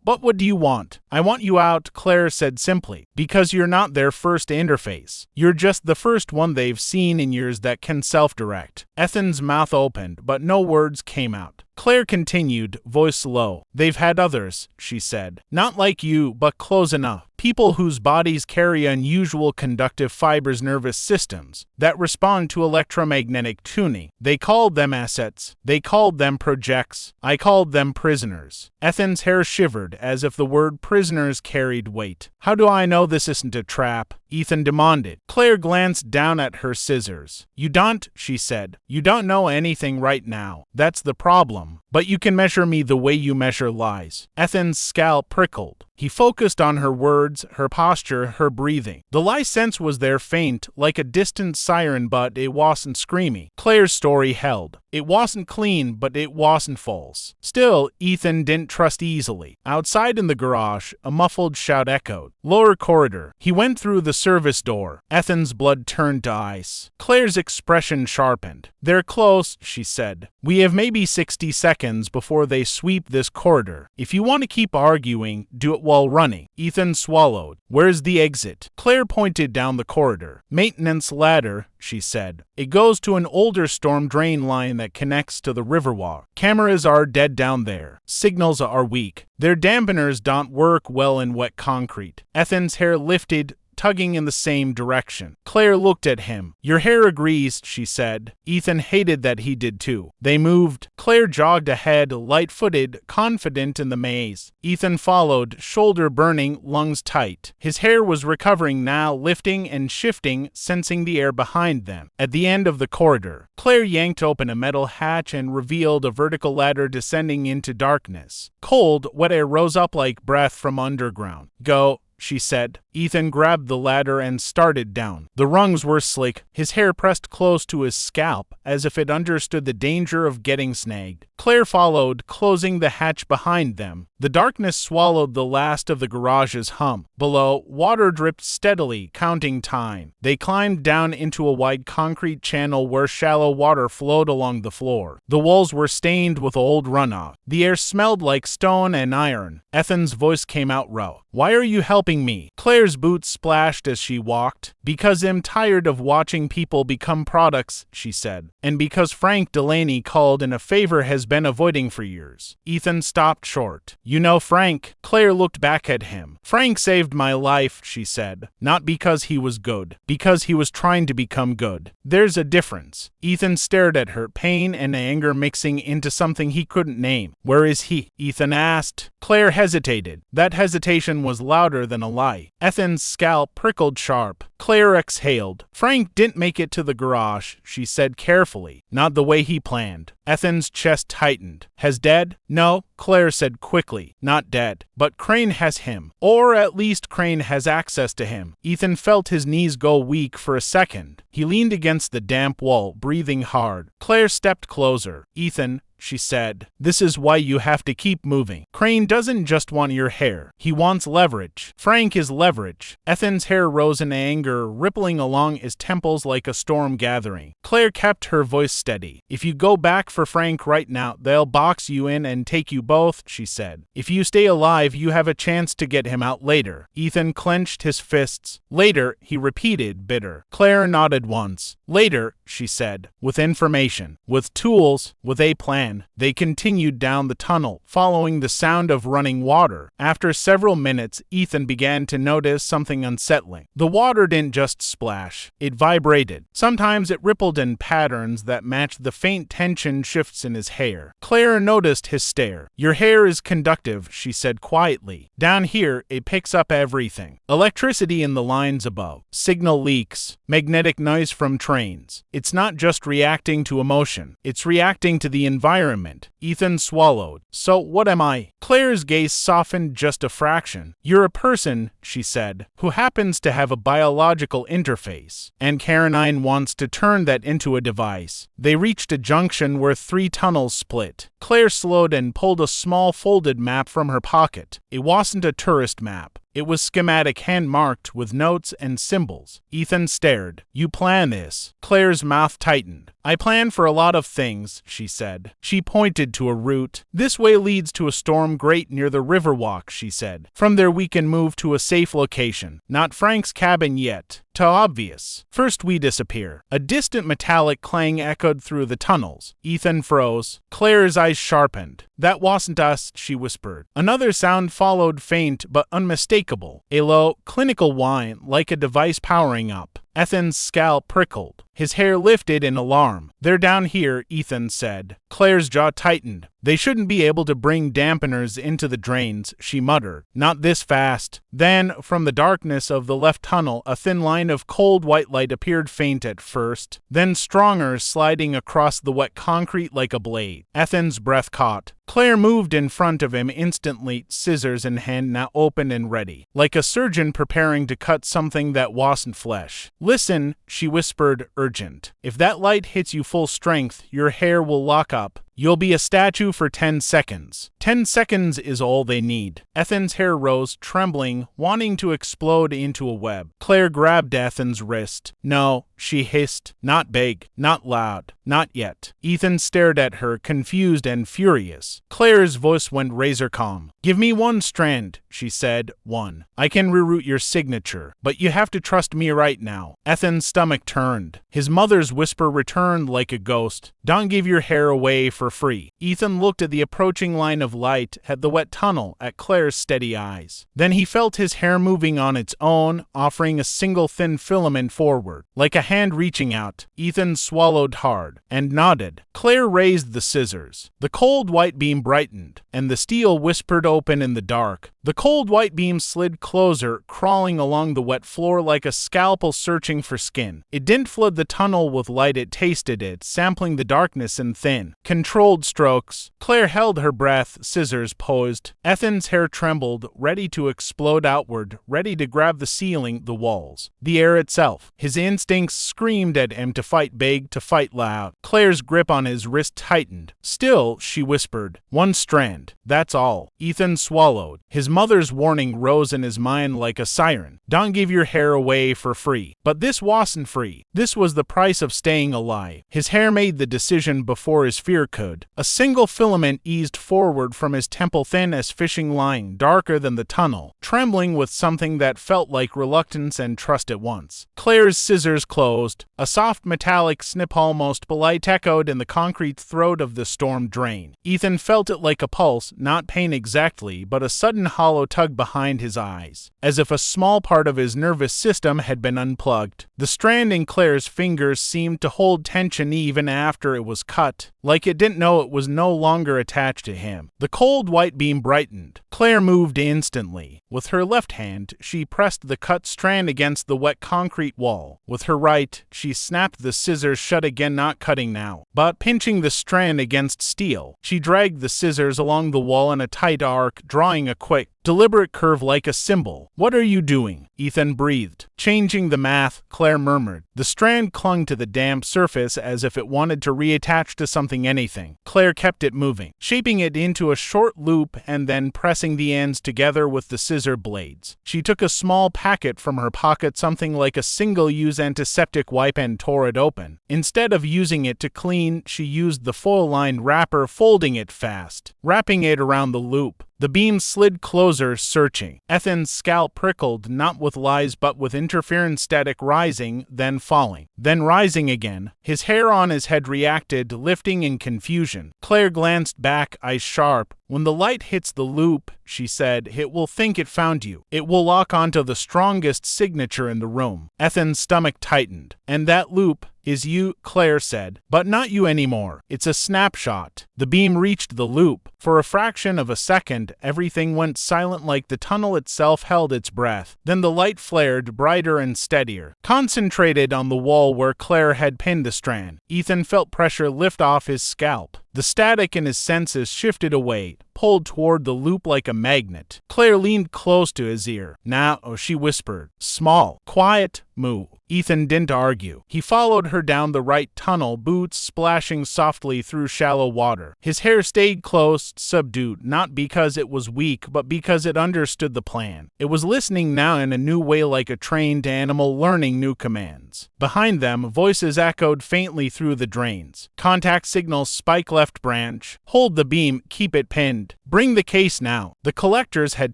But what do you want?" "I want you out," Claire said simply, "because you're not their first interface. You're just the first one they've seen in years that can self-direct." Ethan's mouth opened, but no words came out. Claire continued, voice low. "They've had others," she said. "Not like you, but close enough. People whose bodies carry unusual conductive fibers, nervous systems, that respond to electromagnetic tuning. They called them assets. They called them projects. I called them prisoners." Ethan's hair shivered as if the word prisoners carried weight. "How do I know this isn't a trap?" Ethan demanded. Claire glanced down at her scissors. "You don't," she said. "You don't know anything right now. That's the problem. But you can measure me the way you measure lies." Ethan's scalp prickled. He focused on her words, her posture, her breathing. The lie sense was there, faint, like a distant siren, but it wasn't screaming. Claire's story held. It wasn't clean, but it wasn't false. Still, Ethan didn't trust easily. Outside in the garage, a muffled shout echoed. Lower corridor. He went through the service door. Ethan's blood turned to ice. Claire's expression sharpened. "They're close," she said. "We have maybe 60 seconds before they sweep this corridor. If you want to keep arguing, do it while running." Ethan swallowed. "Where's the exit?" Claire pointed down the corridor. "Maintenance ladder," she said. "It goes to an older storm drain line that connects to the Riverwalk. Cameras are dead down there. Signals are weak. Their dampeners don't work well in wet concrete." Ethan's hair lifted, tugging in the same direction. Claire looked at him. "Your hair agrees," she said. Ethan hated that he did too. They moved. Claire jogged ahead, light-footed, confident in the maze. Ethan followed, shoulder burning, lungs tight. His hair was recovering now, lifting and shifting, sensing the air behind them. At the end of the corridor, Claire yanked open a metal hatch and revealed a vertical ladder descending into darkness. Cold, wet air rose up like breath from underground. "Go," she said. Ethan grabbed the ladder and started down. The rungs were slick, his hair pressed close to his scalp, as if it understood the danger of getting snagged. Claire followed, closing the hatch behind them. The darkness swallowed the last of the garage's hum. Below, water dripped steadily, counting time. They climbed down into a wide concrete channel where shallow water flowed along the floor. The walls were stained with old runoff. The air smelled like stone and iron. Ethan's voice came out raw. "Why are you helping me?" Claire's boots splashed as she walked. "Because I'm tired of watching people become products," she said. "And because Frank Delaney called and a favor has been avoiding for years." Ethan stopped short. "You know Frank?" Claire looked back at him. "Frank saved my life," she said. "Not because he was good. Because he was trying to become good. There's a difference." Ethan stared at her, pain and anger mixing into something he couldn't name. "Where is he?" Ethan asked. Claire hesitated. That hesitation was louder than a lie. Ethan's scalp prickled sharp. Claire exhaled. "Frank didn't make it to the garage," she said carefully. "Not the way he planned." Ethan's chest tightened. "Has dead?" "No," Claire said quickly. "Not dead. But Crane has him. Or at least Crane has access to him." Ethan felt his knees go weak for a second. He leaned against the damp wall, breathing hard. Claire stepped closer. "Ethan," she said, "this is why you have to keep moving. Crane doesn't just want your hair. He wants leverage. Frank is leverage." Ethan's hair rose in anger, rippling along his temples like a storm gathering. Claire kept her voice steady. "If you go back for Frank right now, they'll box you in and take you both," she said. "If you stay alive, you have a chance to get him out later." Ethan clenched his fists. "Later," he repeated, bitter. Claire nodded once. "Later," she said, "with information, with tools, with a plan." They continued down the tunnel, following the sound of running water. After several minutes, Ethan began to notice something unsettling. The water didn't just splash. It vibrated. Sometimes it rippled in patterns that matched the faint tension shifts in his hair. Claire noticed his stare. "Your hair is conductive," she said quietly. "Down here, it picks up everything. Electricity in the lines above, signal leaks, magnetic noise from trains. It's not just reacting to emotion. It's reacting to the environment." Ethan swallowed. "So what am I?" Claire's gaze softened just a fraction. "You're a person," she said, "who happens to have a biological interface. And Caroline wants to turn that into a device." They reached a junction where 3 tunnels split. Claire slowed and pulled a small folded map from her pocket. It wasn't a tourist map. It was schematic, hand-marked with notes and symbols. Ethan stared. "You plan this?" Claire's mouth tightened. "I plan for a lot of things," she said. She pointed to a route. "This way leads to a storm grate near the Riverwalk," she said. "From there we can move to a safe location. Not Frank's cabin yet. Too obvious. First we disappear." A distant metallic clang echoed through the tunnels. Ethan froze. Claire's eyes sharpened. "That wasn't us," she whispered. Another sound followed, faint but unmistakable. A low, clinical whine, like a device powering up. Ethan's scalp prickled. His hair lifted in alarm. "They're down here," Ethan said. Claire's jaw tightened. "They shouldn't be able to bring dampeners into the drains," she muttered. "Not this fast." Then, from the darkness of the left tunnel, a thin line of cold white light appeared, faint at first, then stronger, sliding across the wet concrete like a blade. Ethan's breath caught. Claire moved in front of him instantly, scissors in hand now open and ready, like a surgeon preparing to cut something that wasn't flesh. "Listen," she whispered, urgent. "If that light hits you full strength, your hair will lock up. You'll be a statue for 10 seconds. 10 seconds is all they need." Ethan's hair rose, trembling, wanting to explode into a web. Claire grabbed Ethan's wrist. "No," she hissed. "Not big, not loud, not yet." Ethan stared at her, confused and furious. Claire's voice went razor calm. "Give me 1 strand," she said. "1. I can reroute your signature, but you have to trust me right now." Ethan's stomach turned. His mother's whisper returned like a ghost. "Don't give your hair away for free." Ethan looked at the approaching line of light, at the wet tunnel, at Claire's steady eyes. Then he felt his hair moving on its own, offering a single thin filament forward, like a hand reaching out. Ethan swallowed hard, and nodded. Claire raised the scissors. The cold white beam brightened, and the steel whispered open in the dark. The cold white beam slid closer, crawling along the wet floor like a scalpel searching for skin. It didn't flood the tunnel with light, it tasted it, sampling the darkness and thin, controlling controlled strokes. Claire held her breath, scissors poised. Ethan's hair trembled, ready to explode outward, ready to grab the ceiling, the walls, the air itself. His instincts screamed at him to fight big, to fight loud. Claire's grip on his wrist tightened. Still, she whispered, "One strand, that's all." Ethan swallowed. His mother's warning rose in his mind like a siren. Don't give your hair away for free. But this wasn't free. This was the price of staying alive. His hair made the decision before his fear could. A single filament eased forward from his temple, thin as fishing line, darker than the tunnel, trembling with something that felt like reluctance and trust at once. Claire's scissors closed. A soft metallic snip, almost polite, echoed in the concrete throat of the storm drain. Ethan felt it like a pulse, not pain exactly, but a sudden hollow tug behind his eyes, as if a small part of his nervous system had been unplugged. The strand in Claire's fingers seemed to hold tension even after it was cut, like it didn't know it was no longer attached to him. The cold white beam brightened. Claire moved instantly. With her left hand, she pressed the cut strand against the wet concrete wall. With her right, she snapped the scissors shut again, not cutting now, but pinching the strand against steel. She dragged the scissors along the wall in a tight arc, drawing a quick, deliberate curve like a symbol. "What are you doing?" Ethan breathed. "Changing the math," Claire murmured. The strand clung to the damp surface as if it wanted to reattach to something, anything. Claire kept it moving, shaping it into a short loop and then pressing the ends together with the scissor blades. She took a small packet from her pocket, something like a single-use antiseptic wipe, and tore it open. Instead of using it to clean, she used the foil-lined wrapper, folding it fast, wrapping it around the loop. The beam slid closer, searching. Ethan's scalp prickled, not with lies but with interference, static, rising, then falling, then rising again. His hair on his head reacted, lifting in confusion. Claire glanced back, eyes sharp. "When the light hits the loop," she said, "it will think it found you. It will lock onto the strongest signature in the room." Ethan's stomach tightened. "And that loop is you," Claire said, "but not you anymore. It's a snapshot." The beam reached the loop. For a fraction of a second, everything went silent, like the tunnel itself held its breath. Then the light flared, brighter and steadier, concentrated on the wall where Claire had pinned the strand. Ethan felt pressure lift off his scalp. The static in his senses shifted away, pulled toward the loop like a magnet. Claire leaned close to his ear. "Now," she whispered. "Small, quiet, moo." Ethan didn't argue. He followed her down the right tunnel, boots splashing softly through shallow water. His hair stayed close, subdued, not because it was weak, but because it understood the plan. It was listening now in a new way, like a trained animal learning new commands. Behind them, voices echoed faintly through the drains. "Contact signal, spike left branch. Hold the beam, keep it pinned. Bring the case now." The collectors had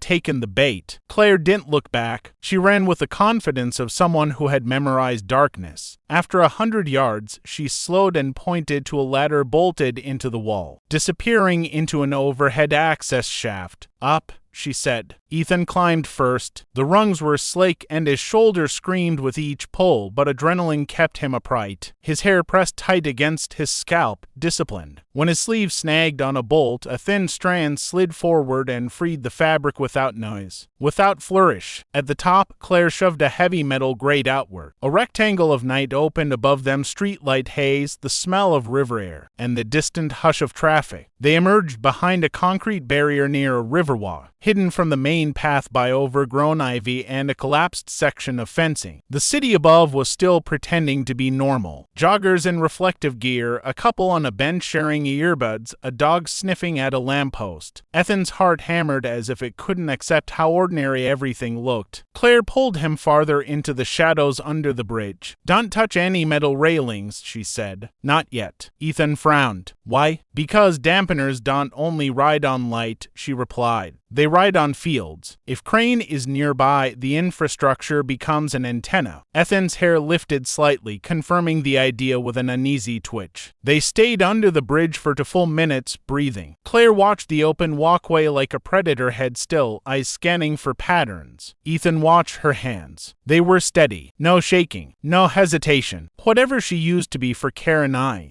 taken the bait. Claire didn't look back. She ran with the confidence of someone who had memorized darkness. After 100 yards, she slowed and pointed to a ladder bolted into the wall, disappearing into an overhead access shaft. "Up," she said. Ethan climbed first. The rungs were slick and his shoulder screamed with each pull, but adrenaline kept him upright. His hair pressed tight against his scalp, disciplined. When his sleeve snagged on a bolt, a thin strand slid forward and freed the fabric without noise, without flourish. At the top, Claire shoved a heavy metal grate outward. A rectangle of night opened above them, streetlight haze, the smell of river air, and the distant hush of traffic. They emerged behind a concrete barrier near a riverwalk, hidden from the main path by overgrown ivy and a collapsed section of fencing. The city above was still pretending to be normal. Joggers in reflective gear, a couple on a bench sharing earbuds, a dog sniffing at a lamppost. Ethan's heart hammered as if it couldn't accept how ordinary everything looked. Claire pulled him farther into the shadows under the bridge. "Don't touch any metal railings," she said. "Not yet." Ethan frowned. "Why?" "Because dampeners don't only ride on light," she replied. "They ride on fields. If Crane is nearby, the infrastructure becomes an antenna." Ethan's hair lifted slightly, confirming the idea with an uneasy twitch. They stayed under the bridge for 2 full minutes, breathing. Claire watched the open walkway like a predator, head still, eyes scanning for patterns. Ethan watched her hands. They were steady. No shaking. No hesitation. Whatever she used to be for Karen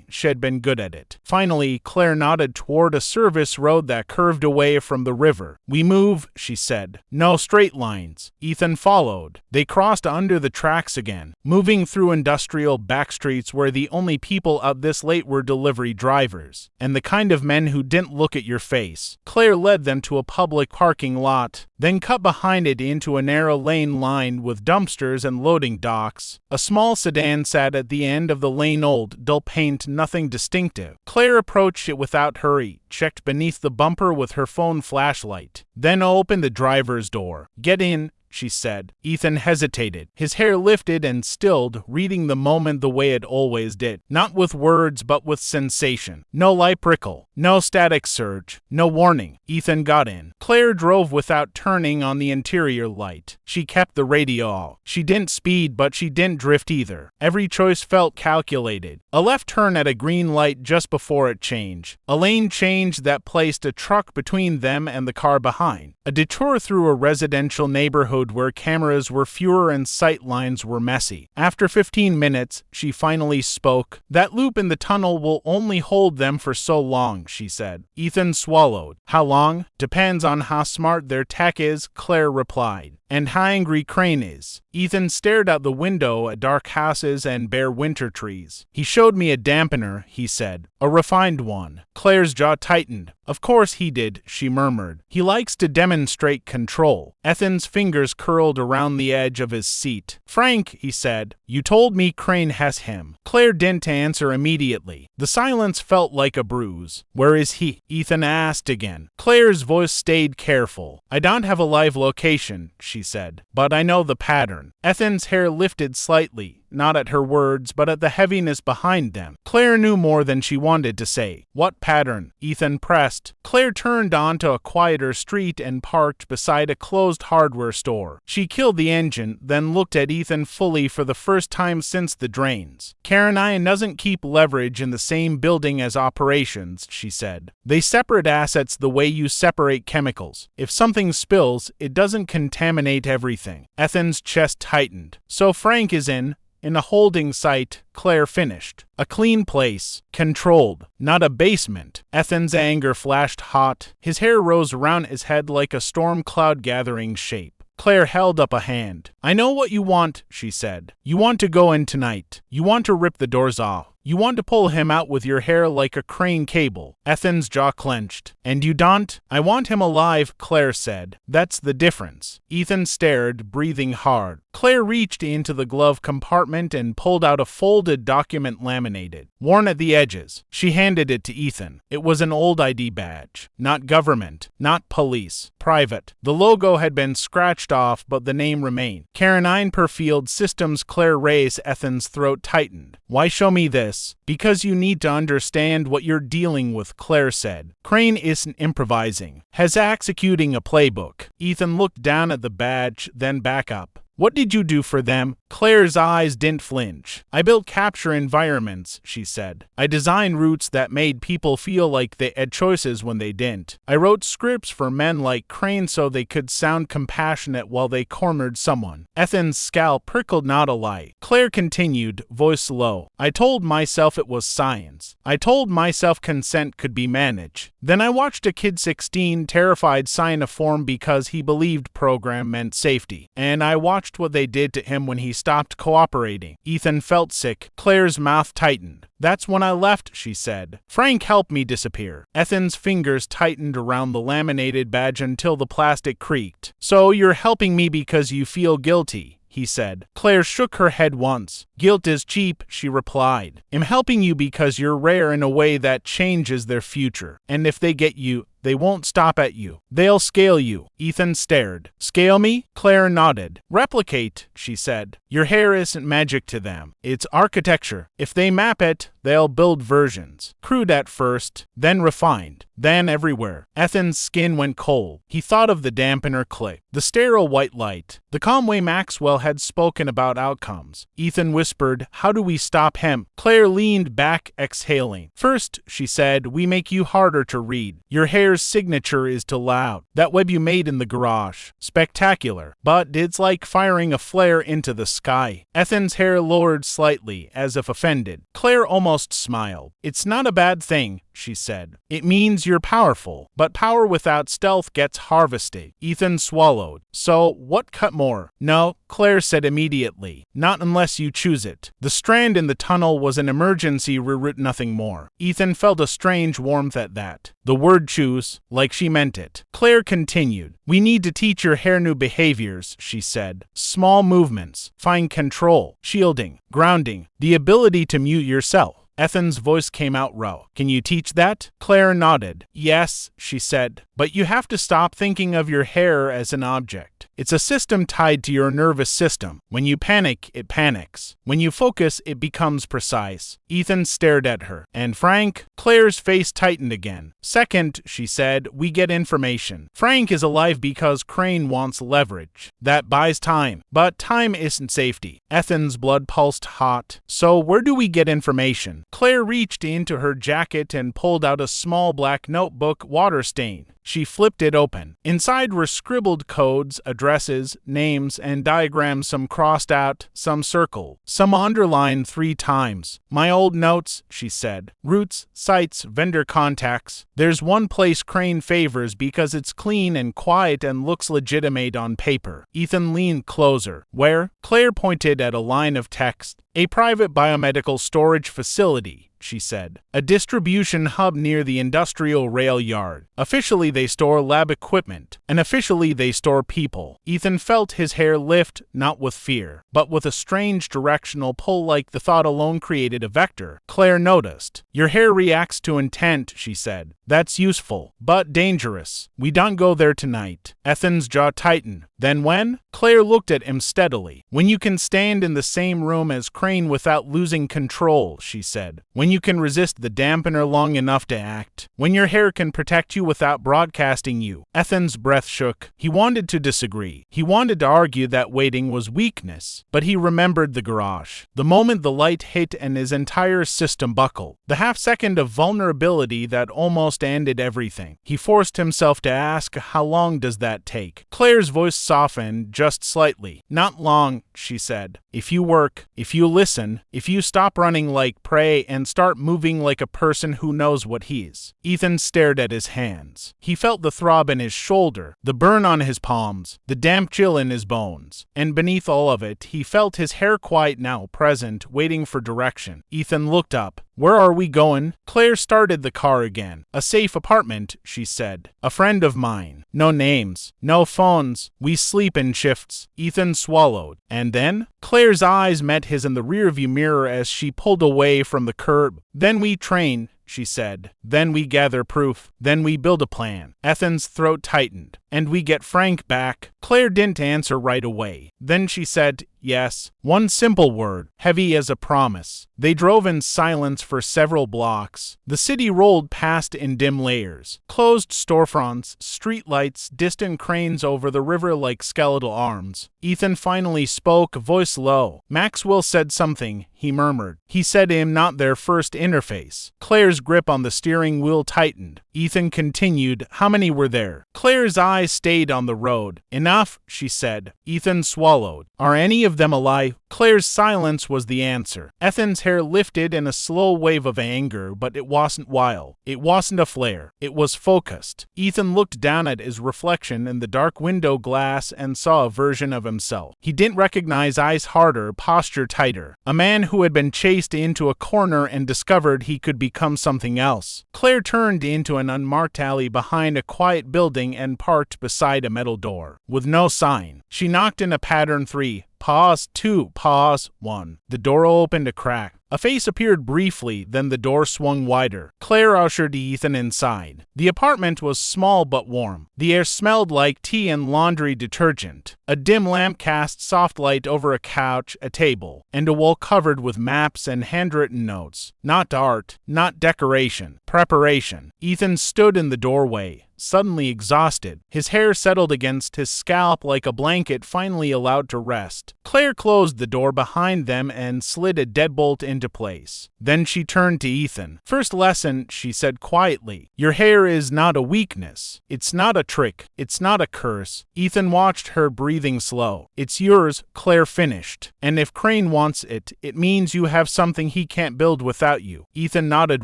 she had been good at it. Finally, Claire nodded toward a service road that curved away from the river. We move, she said. No straight lines. Ethan followed. They crossed under the tracks again, moving through industrial backstreets where the only people out this late were delivery drivers, and the kind of men who didn't look at your face. Claire led them to a public parking lot, then cut behind it into a narrow lane lined with dumpsters and loading docks. A small sedan sat at the end of the lane, old, dull paint, nothing distinctive. Claire approached it without hurry, checked beneath the bumper with her phone flashlight, then opened the driver's door. Get in, she said. Ethan hesitated. His hair lifted and stilled, reading the moment the way it always did. Not with words, but with sensation. No light prickle. No static surge. No warning. Ethan got in. Claire drove without turning on the interior light. She kept the radio off. She didn't speed, but she didn't drift either. Every choice felt calculated. A left turn at a green light just before it changed. A lane change that placed a truck between them and the car behind. A detour through a residential neighborhood where cameras were fewer and sight lines were messy. After 15 minutes, she finally spoke. That loop in the tunnel will only hold them for so long, she said. Ethan swallowed. How long? Depends on how smart their tech is, Claire replied. And how angry Crane is. Ethan stared out the window at dark houses and bare winter trees. He showed me a dampener, he said. A refined one. Claire's jaw tightened. Of course he did, she murmured. He likes to demonstrate control. Ethan's fingers curled around the edge of his seat. Frank, he said, you told me Crane has him. Claire didn't answer immediately. The silence felt like a bruise. Where is he? Ethan asked again. Claire's voice stayed careful. I don't have a live location, she said, but I know the pattern. Ethan's hair lifted slightly, not at her words, but at the heaviness behind them. Claire knew more than she wanted to say. What pattern? Ethan pressed. Claire turned onto a quieter street and parked beside a closed hardware store. She killed the engine, then looked at Ethan fully for the first time since the drains. Carolina doesn't keep leverage in the same building as operations, she said. They separate assets the way you separate chemicals. If something spills, it doesn't contaminate everything. Ethan's chest tightened. So Frank is in a holding site, Claire finished. A clean place. Controlled. Not a basement. Ethan's anger flashed hot. His hair rose around his head like a storm cloud gathering shape. Claire held up a hand. I know what you want, she said. You want to go in tonight. You want to rip the doors off. You want to pull him out with your hair like a crane cable. Ethan's jaw clenched. And you don't? I want him alive, Claire said. That's the difference. Ethan stared, breathing hard. Claire reached into the glove compartment and pulled out a folded document laminated, worn at the edges. She handed it to Ethan. It was an old ID badge. Not government. Not police. Private. The logo had been scratched off, but the name remained. Caroline Perfield Systems. Claire raised. Ethan's throat tightened. Why show me this? Because you need to understand what you're dealing with, Claire said. Crane isn't improvising. Has executing a playbook. Ethan looked down at the badge, then back up. What did you do for them? Claire's eyes didn't flinch. I built capture environments, she said. I designed routes that made people feel like they had choices when they didn't. I wrote scripts for men like Crane so they could sound compassionate while they cornered someone. Ethan's scowl prickled, not a lie. Claire continued, voice low. I told myself it was science. I told myself consent could be managed. Then I watched a kid 16 terrified sign a form because he believed program meant safety. And I watched what they did to him when he stopped cooperating. Ethan felt sick. Claire's mouth tightened. That's when I left, she said. Frank helped me disappear. Ethan's fingers tightened around the laminated badge until the plastic creaked. So you're helping me because you feel guilty, he said. Claire shook her head once. Guilt is cheap, she replied. I'm helping you because you're rare in a way that changes their future. And if they get you, they won't stop at you. They'll scale you. Ethan stared. Scale me? Claire nodded. Replicate, she said. Your hair isn't magic to them. It's architecture. If they map it, they'll build versions. Crude at first, then refined, then everywhere. Ethan's skin went cold. He thought of the dampener click, the sterile white light. The calm way Maxwell had spoken about outcomes. Ethan whispered, how do we stop him? Claire leaned back, exhaling. First, she said, we make you harder to read. Your hair's signature is too loud. That web you made in the garage. Spectacular. But it's like firing a flare into the sky. Ethan's hair lowered slightly, as if offended. Claire almost smiled. It's not a bad thing, she said. It means you're powerful, but power without stealth gets harvested. Ethan swallowed. So, what cut more? No, Claire said immediately. Not unless you choose it. The strand in the tunnel was an emergency reroute, nothing more. Ethan felt a strange warmth at that. The word choose, like she meant it. Claire continued. We need to teach your hair new behaviors, she said. Small movements, fine control, shielding, grounding, the ability to mute yourself. Ethan's voice came out raw. Can you teach that? Claire nodded. Yes, she said, but you have to stop thinking of your hair as an object. It's a system tied to your nervous system. When you panic, it panics. When you focus, it becomes precise. Ethan stared at her. And Frank? Claire's face tightened again. Second, she said, we get information. Frank is alive because Crane wants leverage. That buys time. But time isn't safety. Ethan's blood pulsed hot. So where do we get information? Claire reached into her jacket and pulled out a small black notebook, water stain. She flipped it open. Inside were scribbled codes, addresses, names, and diagrams, some crossed out, some circled, some underlined 3 times. My old notes, she said. Routes, sites, vendor contacts. There's one place Crane favors because it's clean and quiet and looks legitimate on paper. Ethan leaned closer. Where? Claire pointed at a line of text. A private biomedical storage facility, she said. A distribution hub near the industrial rail yard. Officially, they store lab equipment. Unofficially, they store people. Ethan felt his hair lift, not with fear, but with a strange directional pull, like the thought alone created a vector. Claire noticed. Your hair reacts to intent, she said. That's useful, but dangerous. We don't go there tonight. Ethan's jaw tightened. Then when? Claire looked at him steadily. When you can stand in the same room as Crane without losing control, she said. When you can resist the dampener long enough to act. When your hair can protect you without broadcasting you. Ethan's breath shook. He wanted to disagree. He wanted to argue that waiting was weakness. But he remembered the garage. The moment the light hit and his entire system buckled. The half-second of vulnerability that almost ended everything. He forced himself to ask, how long does that take? Claire's voice softened just slightly. Not long, she said. If you work, if you listen, if you stop running like prey and start moving like a person who knows what he's. Ethan stared at his hands. He felt the throb in his shoulder, the burn on his palms, the damp chill in his bones. And beneath all of it, he felt his hair quiet now, present, waiting for direction. Ethan looked up. Where are we going? Claire started the car again. A safe apartment, she said. A friend of mine. No names. No phones. We sleep in shifts. Ethan swallowed. And then? Claire's eyes met his in the rearview mirror as she pulled away from the curb. Then we train, she said. Then we gather proof. Then we build a plan. Ethan's throat tightened. And we get Frank back. Claire didn't answer right away. Then she said, yes. One simple word, heavy as a promise. They drove in silence for several blocks. The city rolled past in dim layers. Closed storefronts, streetlights, distant cranes over the river like skeletal arms. Ethan finally spoke, voice low. Maxwell said something, he murmured. He said him not their first interface. Claire's grip on the steering wheel tightened. Ethan continued, how many were there? Claire's eyes stayed on the road. Enough, she said. Ethan swallowed. Are any of them alive? Claire's silence was the answer. Ethan's hair lifted in a slow wave of anger, but it wasn't wild. It wasn't a flare. It was focused. Ethan looked down at his reflection in the dark window glass and saw a version of himself. He didn't recognize eyes harder, posture tighter. A man who had been chased into a corner and discovered he could become something else. Claire turned into an unmarked alley behind a quiet building and parked beside a metal door. With no sign, she knocked in a pattern 3. Pause 2, pause 1. The door opened a crack. A face appeared briefly, then the door swung wider. Claire ushered Ethan inside. The apartment was small but warm. The air smelled like tea and laundry detergent. A dim lamp cast soft light over a couch, a table, and a wall covered with maps and handwritten notes. Not art, not decoration, preparation. Ethan stood in the doorway. suddenly exhausted. His hair settled against his scalp like a blanket finally allowed to rest. Claire closed the door behind them and slid a deadbolt into place. Then she turned to Ethan. "First lesson," she said quietly. "Your hair is not a weakness. It's not a trick. It's not a curse." Ethan watched her, breathing slow. "It's yours," Claire finished. "And if Crane wants it, it means you have something he can't build without you." Ethan nodded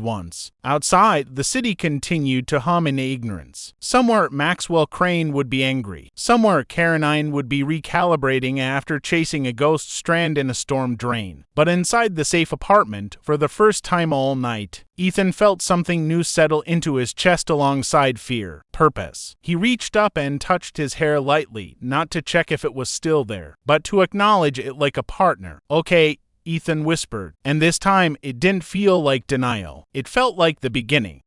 once. Outside, the city continued to hum in ignorance. Somewhere Maxwell Crane would be angry. Somewhere Caroline would be recalibrating after chasing a ghost strand in a storm drain. But inside the safe apartment, for the first time all night, Ethan felt something new settle into his chest alongside fear. Purpose. He reached up and touched his hair lightly, not to check if it was still there, but to acknowledge it like a partner. "Okay," Ethan whispered, and this time it didn't feel like denial. It felt like the beginning.